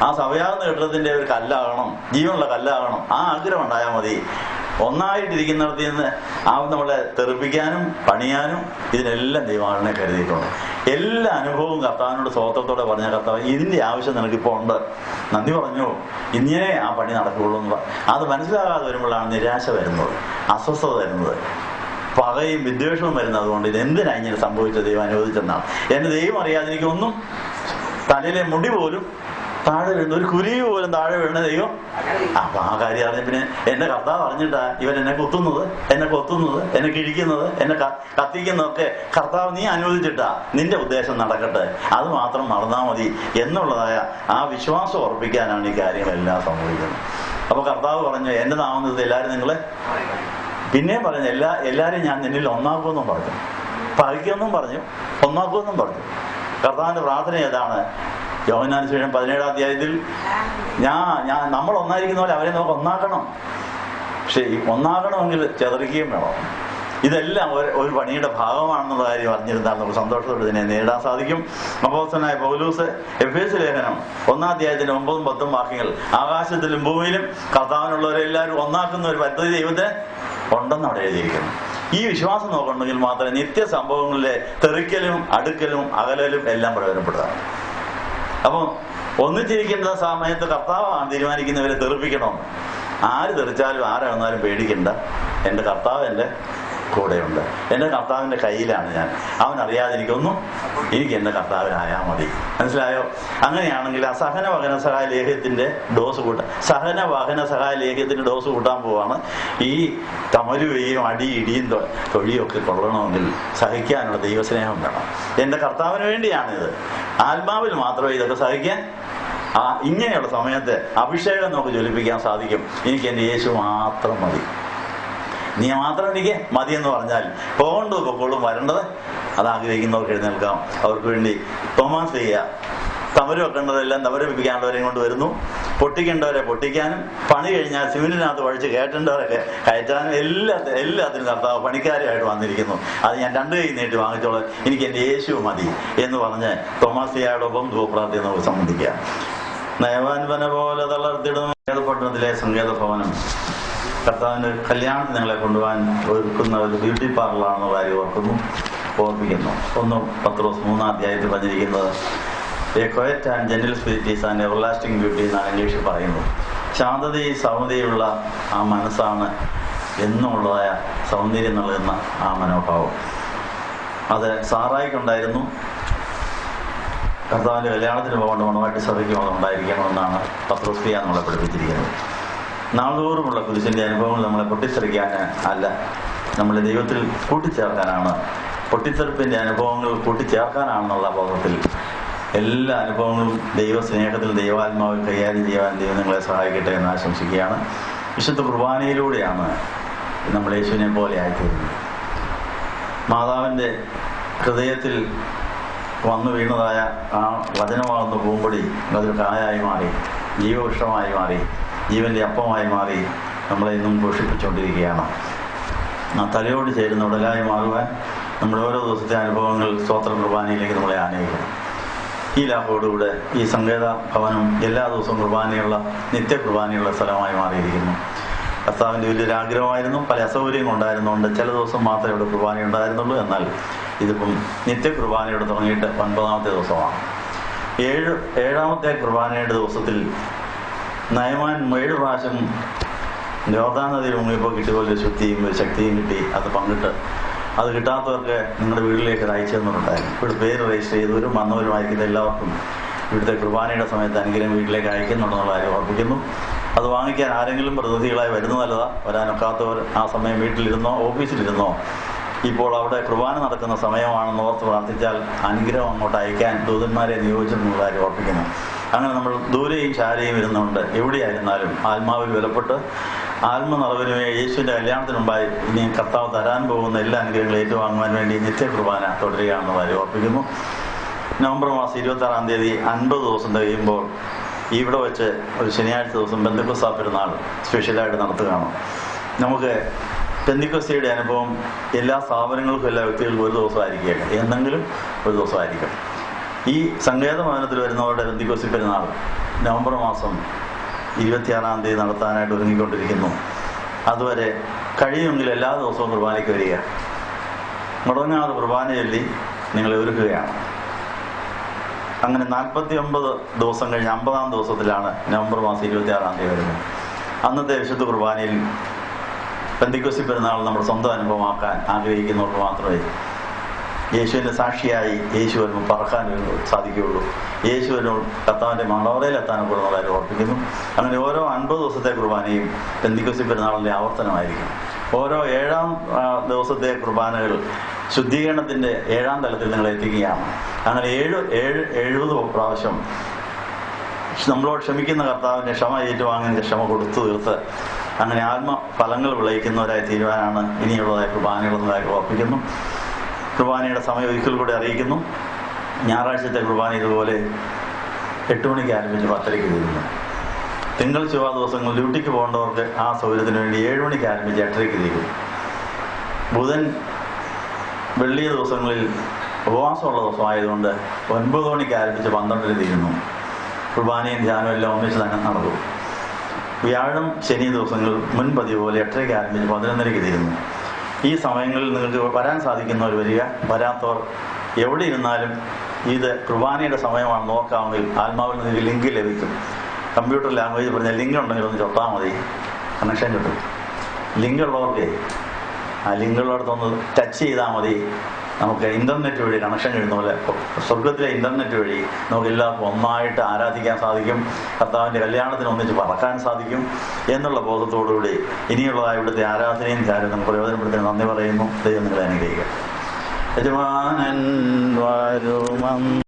ആ സഭയാകുന്ന കെട്ടിടത്തിൻ്റെ ഒരു കല്ലാകണം, ജീവനുള്ള കല്ലാകണം. ആ ആഗ്രഹം ഉണ്ടായാൽ മതി. ഒന്നായിട്ടിരിക്കുന്നിടത്ത് നിന്ന് നമ്മളെ തെറിപ്പിക്കാനും പണിയാനും ഇതിനെല്ലാം ദൈവമാണെന്നെ കരുതിയിട്ടുണ്ട്. എല്ലാ അനുഭവവും കർത്താവിനോട് സ്വതത്തോടെ പറഞ്ഞ കർത്താവ് ഇതിൻ്റെ ആവശ്യം നിനക്കിപ്പോൾ ഉണ്ട്, നന്ദി പറഞ്ഞു, ഇങ്ങനെ ആ പണി നടക്കുകയുള്ളൂ എന്ന് അത് മനസ്സിലാകാതെ വരുമ്പോഴാണ് നിരാശ വരുന്നത്, അസ്വസ്ഥത വരുന്നത്, പകയും വിദ്വേഷവും വരുന്നത്. അതുകൊണ്ട് ഇതെന്തിനാ ഇങ്ങനെ സംഭവിച്ചത്, ദൈവം അനുവദിച്ചെന്നാണ്. എന്നെ ദൈവം അറിയാതെ എനിക്കൊന്നും തലയിലെ മുടി പോലും താഴെ വീഴുന്ന ഒരു കുരുവി പോലും താഴെ വീഴുന്ന ദൈവം. അപ്പൊ ആ കാര്യം അറിഞ്ഞ പിന്നെ എന്റെ കർത്താവ് അറിഞ്ഞിട്ടാ ഇവൻ എന്നെ കൊത്തുന്നത്, എന്നെ കിഴിക്കുന്നത്, എന്നെ കത്തിക്കുന്നതൊക്കെ കർത്താവ് നീ അനുവദിച്ചിട്ടാ, നിന്റെ ഉദ്ദേശം നടക്കട്ടെ, അത് മാത്രം നടന്നാൽ മതി എന്നുള്ളതായ ആ വിശ്വാസം ഉറപ്പിക്കാനാണ് ഈ കാര്യങ്ങളെല്ലാം സംഭവിക്കുന്നത്. അപ്പൊ കർത്താവ് പറഞ്ഞു, എന്റെ നാമത്തിൽ എല്ലാവരും നിങ്ങളെ പിന്നെയും പറഞ്ഞു, എല്ലാവരെയും ഞാൻ നിന്നിൽ ഒന്നാക്കുമെന്നും പറഞ്ഞു, പകയ്ക്കുമെന്നും പറഞ്ഞു, ഒന്നാക്കുമെന്നും പറഞ്ഞു. കർത്താവിന്റെ പ്രാർത്ഥന ഏതാണ്? യോഹന്നാൻ സുവിശേഷം 17-ാം അധ്യായത്തിൽ നമ്മൾ ഒന്നായിരിക്കുന്ന പോലെ അവരെ നമുക്ക് ഒന്നാക്കണം. പക്ഷെ ഒന്നാകണമെങ്കിൽ ചെതറിക്കുകയും വേണം. ഇതെല്ലാം ഒരു പണിയുടെ ഭാഗമാണെന്നുള്ള കാര്യം അറിഞ്ഞിരുന്നാൽ നമുക്ക് സന്തോഷത്തോടെ ഇതിനെ നേടാൻ സാധിക്കും. അപ്പോസ്തലനായ പൗലോസ് എഫേസ്യ ലേഖനം 1-ാം അധ്യായത്തിന്റെ 9-10 വാക്യങ്ങൾ, ആകാശത്തിലും ഭൂമിയിലും കർത്താവിനുള്ളവരെല്ലാവരും ഒന്നാക്കുന്ന ഒരു പദ്ധതി ദൈവത്തിന് ഉണ്ടെന്ന് അവിടെ എഴുതിയിരിക്കുന്നു. ഈ വിശ്വാസം നോക്കണമെങ്കിൽ മാത്രമേ നിത്യസംഭവങ്ങളിലെ തെറിക്കലും അടുക്കലും അകലലും എല്ലാം പ്രയോജനപ്പെടുന്നതാണ്. അപ്പം ഒന്നിച്ചിരിക്കുന്ന സമയത്ത് കർത്താവാണ് തീരുമാനിക്കുന്നവരെ തെറിപ്പിക്കണമെന്ന്. ആര് തെറിച്ചാലും ആരെ വന്നാലും പേടിക്കണ്ട, എൻ്റെ കർത്താവ് എൻ്റെ കൂടെയുണ്ട്, എൻ്റെ കർത്താവിൻ്റെ കയ്യിലാണ് ഞാൻ. അവനറിയാതെ എനിക്ക് എൻ്റെ കർത്താവിനായാൽ മതി. മനസ്സിലായോ? അങ്ങനെയാണെങ്കിൽ ആ സഹന സഹായ ലേഖ്യത്തിൻ്റെ ഡോസ് കൂട്ടാൻ പോവാണ്. ഈ തമരുവയും ഇടിയും തൊഴിയും ഒക്കെ കൊള്ളണമെങ്കിൽ സഹിക്കാനുള്ള ദൈവസ്നേഹം വേണം. എൻ്റെ കർത്താവിന് വേണ്ടിയാണിത്. ആത്മാവിൽ മാത്രമേ ഇതൊക്കെ സഹിക്കാൻ ഇങ്ങനെയുള്ള സമയത്ത് അഭിഷേകം നമുക്ക് ജ്വലിപ്പിക്കാൻ സാധിക്കും. എനിക്ക് എൻ്റെ യേശു മാത്രം മതി, നീ മാത്രം എനിക്ക് മതി എന്ന് പറഞ്ഞാൽ പോകേണ്ടത് പൊക്കോളും, വരേണ്ടത് അത് ആഗ്രഹിക്കുന്നവർക്ക് എഴുന്നേൽക്കാം. അവർക്ക് വേണ്ടി തോമാസ് ചെയ്യുക. തമര് വെക്കേണ്ടതെല്ലാം തമര് വെപ്പിക്കാനുള്ളവരെയും കൊണ്ട് വരുന്നു, പൊട്ടിക്കേണ്ടവരെ പൊട്ടിക്കാനും, പണി കഴിഞ്ഞാൽ സിമെന്റിനകത്ത് വഴിച്ച് കയറ്റേണ്ടവരൊക്കെ കയറ്റാനും എല്ലാത്തിനും കർത്താവ് പണിക്കാരുമായിട്ട് വന്നിരിക്കുന്നു. അത് ഞാൻ 2 കൈ നീട്ടി വാങ്ങിച്ചോളാം, എനിക്ക് എൻ്റെ യേശു മതി എന്ന് പറഞ്ഞ് തോമാസിയായോടൊപ്പം ധൂപ്രാർത്ഥന നമുക്ക് സംബന്ധിക്കുക. നയവാൻപന പോലെ തളർത്തിടും പട്ടണത്തിലെ സങ്കേത ഭവനം കർത്താവിൻ്റെ കല്യാണത്തിന് ഞങ്ങളെ കൊണ്ടുപോകാൻ ഒരുക്കുന്ന ഒരു ബ്യൂട്ടി പാർലറാണെന്ന കാര്യം ഓർപ്പിക്കുന്നു. 1 പത്രോസ് 3-ാം അധ്യായത്തിൽ പറഞ്ഞിരിക്കുന്നത് A quiet and gentle spirit is and everlasting beauty എന്നാണ് ഇംഗ്ലീഷിൽ പറയുന്നത്. ശാന്തതയും സൗന്ദര്യമുള്ള ആ മനസ്സാണ് എന്നുമുള്ളതായ സൗന്ദര്യം നൽകുന്ന ആ മനോഭാവം. അത് സാറായിക്കുണ്ടായിരുന്നു. കർത്താവിൻ്റെ കല്യാണത്തിന് പോകേണ്ട മണവാട്ടി സഭയ്ക്കും അതുണ്ടായിരിക്കണമെന്നാണ് പത്രോസ്ലിയ നമ്മളെ പഠിപ്പിച്ചിരിക്കുന്നത്. നാൾതോറുമുള്ള കുരിശിൻ്റെ അനുഭവങ്ങൾ നമ്മളെ പൊട്ടിത്തെറിക്കാൻ അല്ല, നമ്മളെ ദൈവത്തിൽ കൂട്ടിച്ചേർക്കാനാണ്. പൊട്ടിത്തെറിപ്പിൻ്റെ അനുഭവങ്ങൾ കൂട്ടിച്ചേർക്കാനാണെന്നുള്ള ബോധത്തിൽ എല്ലാ അനുഭവങ്ങളും ദൈവസ്നേഹത്തിൽ ദൈവാത്മാവിൽ കൈകാര്യം ചെയ്യാൻ ദൈവം നിങ്ങളെ സഹായിക്കട്ടെ എന്ന് ആശംസിക്കുകയാണ്. വിശുദ്ധ കുർബാനയിലൂടെയാണ് നമ്മൾ യേശുവിനെ പോലെ ആയിത്തീരുന്നത്. മാതാവിൻ്റെ ഹൃദയത്തിൽ വന്നു വീണതായ ആ വചനമാകുന്ന പൂമ്പൊടി അതൊരു കായായി മാറി, ജീവവൃക്ഷമായി മാറി, ജീവന്റെ അപ്പമായി മാറി നമ്മളെ ഇന്നും പോഷിപ്പിച്ചുകൊണ്ടിരിക്കുകയാണ്. ആ തലയോട് ചേരുന്ന ഉടലായി മാറുവാൻ നമ്മുടെ ഓരോ ദിവസത്തെ അനുഭവങ്ങൾ സ്തോത്ര കുർബാനയിലേക്ക് നമ്മളെ ആനയിക്കണം. ഈ ലാഭത്തോടുകൂടെ ഈ സങ്കേത ഭവനം എല്ലാ ദിവസവും കുർബാനയുള്ള നിത്യ കുർബാനയുള്ള സ്ഥലമായി മാറിയിരിക്കുന്നു. കർത്താവിൻ്റെ വലിയൊരു ആഗ്രഹമായിരുന്നു. പല അസൗകര്യങ്ങൾ ഉണ്ടായിരുന്നുകൊണ്ട് ചില ദിവസം മാത്രമേ ഇവിടെ കുർബാന ഉണ്ടായിരുന്നുള്ളൂ. എന്നാൽ ഇതിപ്പം നിത്യ കുർബാനയോട് തുടങ്ങിയിട്ട് 9ാമത്തെ ദിവസമാണ്. ഏഴാമത്തെ കുർബാനയുടെ ദിവസത്തിൽ നയമാൻ 7 പ്രാവശ്യം യോർദാൻ നദിയിൽ മുങ്ങിയപ്പോൾ കിട്ടിയ പോലെ ശുദ്ധിയും ഒരു ശക്തിയും കിട്ടി. അത് പങ്കിട്ട് അത് കിട്ടാത്തവർക്ക് നിങ്ങളുടെ വീട്ടിലേക്ക് അയച്ചു തന്നിട്ടുണ്ടായിരുന്നു. ഇവിടെ പേര് രജിസ്റ്റർ ചെയ്തവരും വന്നവരുമായിരിക്കുന്ന എല്ലാവർക്കും ഇവിടുത്തെ കുർബാനയുടെ സമയത്ത് അനുഗ്രഹം വീട്ടിലേക്ക് അയക്കുന്നുണ്ടെന്നുള്ള കാര്യം ഓർപ്പിക്കുന്നു. അത് വാങ്ങിക്കാൻ ആരെങ്കിലും പ്രതിനിധികളായി വരുന്ന നല്ലതാ. വരാനൊക്കാത്തവർ ആ സമയം വീട്ടിലിരുന്നോ ഓഫീസിലിരുന്നോ ഇപ്പോൾ അവിടെ കുർബാന നടക്കുന്ന സമയമാണെന്ന് ഓർത്ത് പ്രാർത്ഥിച്ചാൽ അനുഗ്രഹം അങ്ങോട്ട് അയക്കാൻ ദൂതന്മാരെ നിയോഗിച്ചിട്ടുള്ള കാര്യം ഓർപ്പിക്കുന്നു. അങ്ങനെ നമ്മൾ ദൂരെയും ശാലയും ഇരുന്നുകൊണ്ട് എവിടെയായിരുന്നാലും ആത്മാവിൽ വിലപ്പെട്ട് ആത്മനിറവിനുമേ യേശുവിൻ്റെ കല്യാണത്തിന് മുമ്പായി ഇനി കർത്താവ് തരാൻ പോകുന്ന എല്ലാ അനുഗ്രഹങ്ങളും ഏറ്റുവാങ്ങുവാൻ വേണ്ടി നിത്യ കുർബാന തുടരുകയാണെന്ന് കാര്യം ഓർപ്പിക്കുന്നു. നവംബർ മാസം 26-ാം തീയതി 50 ദിവസം കഴിയുമ്പോൾ ഇവിടെ വെച്ച് ഒരു ശനിയാഴ്ച ദിവസം പെന്തക്കോസ്താ പെരുന്നാൾ സ്പെഷ്യലായിട്ട് നടത്തുകയാണ്. നമുക്ക് പെന്തക്കോസ്തയുടെ അനുഭവം എല്ലാ സ്ഥാപനങ്ങൾക്കും എല്ലാ വ്യക്തികൾക്കും ഒരു ദിവസമായിരിക്കുകയില്ല, എന്തെങ്കിലും ഒരു ദിവസമായിരിക്കും. ഈ സങ്കേത ഭവനത്തിൽ വരുന്നവരുടെ പെന്തക്കോസ്തി പെരുന്നാൾ നവംബർ മാസം 26-ാം തീയതി നടത്താനായിട്ട് ഒരുങ്ങിക്കൊണ്ടിരിക്കുന്നു. അതുവരെ കഴിയുമെങ്കിൽ എല്ലാ ദിവസവും കുർബാനയ്ക്ക് വരിക. മുടങ്ങാതെ കുർബാന ചൊല്ലി നിങ്ങളെ ഒരുക്കുകയാണ്. അങ്ങനെ 49 ദിവസം കഴിഞ്ഞ് 50-ാം ദിവസത്തിലാണ് നവംബർ മാസം 26-ാം തീയതി വരുന്നത്. അന്നത്തെ വിശുദ്ധ കുർബാനയിൽ പെന്തക്കോസ്തി പെരുന്നാൾ നമ്മുടെ സ്വന്തം അനുഭവമാക്കാൻ ആഗ്രഹിക്കുന്നവർക്ക് മാത്രമേ യേശുവിൻ്റെ സാക്ഷിയായി യേശു വരുമ്പോൾ പറക്കാൻ സാധിക്കുകയുള്ളൂ. യേശുവിനോട് കർത്താവിൻ്റെ മണവറയിലെത്താനൊക്കെയുള്ള കാര്യം ഓർപ്പിക്കുന്നു. അങ്ങനെ ഓരോ 50 ദിവസത്തെ കുർബാനയും പെന്തക്കോസ്തി പെരുന്നാളിൻ്റെ ആവർത്തനമായിരിക്കും. ഓരോ 7-ാം ദിവസത്തെ കുർബാനകൾ ശുദ്ധീകരണത്തിൻ്റെ 7-ാം തലത്തിൽ നിങ്ങൾ എത്തിക്കുകയാണ്. അങ്ങനെ 70 പ്രാവശ്യം നമ്മളോട് ക്ഷമിക്കുന്ന കർത്താവിൻ്റെ ക്ഷമ ഏറ്റുവാങ്ങുന്ന ക്ഷമ കൊടുത്തു തീർത്ത് അങ്ങനെ ആത്മഫലങ്ങൾ വിളയിക്കുന്നവരായി തീരുവാനാണ് ഇനിയുള്ളതായ കുർബാനകളെന്നതായി ഓർപ്പിക്കുന്നു. കുർബാനയുടെ സമയം ഒരിക്കൽ കൂടെ അറിയിക്കുന്നു. ഞായറാഴ്ചത്തെ കുർബാന ഇതുപോലെ 8 മണിക്ക് ആരംഭിച്ച് 10:30 തീരുന്നു. തിങ്കൾ ചൊവ്വ ദിവസങ്ങൾ ഡ്യൂട്ടിക്ക് പോകേണ്ടവർക്ക് ആ സൗകര്യത്തിന് വേണ്ടി 7 മണിക്ക് ആരംഭിച്ച് 8:30 തീരും. ബുധൻ വെള്ളി ദിവസങ്ങളിൽ ഉപവാസമുള്ള ദിവസമായതുകൊണ്ട് 9 മണിക്ക് ആരംഭിച്ച് 12:30 തീരുന്നു. കുർബാനയും ധ്യാനവും എല്ലാം ഒന്നിച്ച് തന്നെ നടക്കും. വ്യാഴം ശനി ദിവസങ്ങൾ മുൻപതിവ് പോലെ 8:30 ആരംഭിച്ച് 11:30 തീരുന്നു. ഈ സമയങ്ങളിൽ നിങ്ങൾക്ക് വരാൻ സാധിക്കുന്നവർ വരിക, വരാത്തവർ എവിടെ ഇരുന്നാലും ഇത് കുർബാനയുടെ സമയമാണെന്ന് ഓർക്കാമെങ്കിൽ ആത്മാവിൽ നിങ്ങൾക്ക് ലിങ്ക് ലഭിക്കും. കമ്പ്യൂട്ടർ ലാംഗ്വേജ് പറഞ്ഞാൽ ലിങ്ക് ഉണ്ടെങ്കിൽ ഒന്ന് ചൊട്ടാൽ മതി, കണക്ഷൻ കിട്ടും. ലിങ്ക് ഉള്ളവർക്ക് ആ ലിങ്കുള്ളിടത്തൊന്ന് ടച്ച് ചെയ്താൽ മതി. നമുക്ക് ഇന്റർനെറ്റ് വഴി കണക്ഷൻ കിട്ടുന്ന പോലെ സ്വർഗത്തിലെ ഇന്റർനെറ്റ് വഴി നമുക്ക് എല്ലാവർക്കും ഒന്നായിട്ട് ആരാധിക്കാൻ സാധിക്കും. കർത്താവിൻ്റെ കല്യാണത്തിന് ഒന്നിച്ച് പറക്കാൻ സാധിക്കും എന്നുള്ള ബോധത്തോടുകൂടി ഇനിയുള്ളതായ ഇവിടുത്തെ ആരാധനയും ധ്യാനവും പ്രയോജനപ്പെടുത്താൻ നന്ദി പറയുന്നു. ദൈവം നിങ്ങളെ അനുഗ്രഹിക്കട്ടെ. യജമാനൻ വരുമ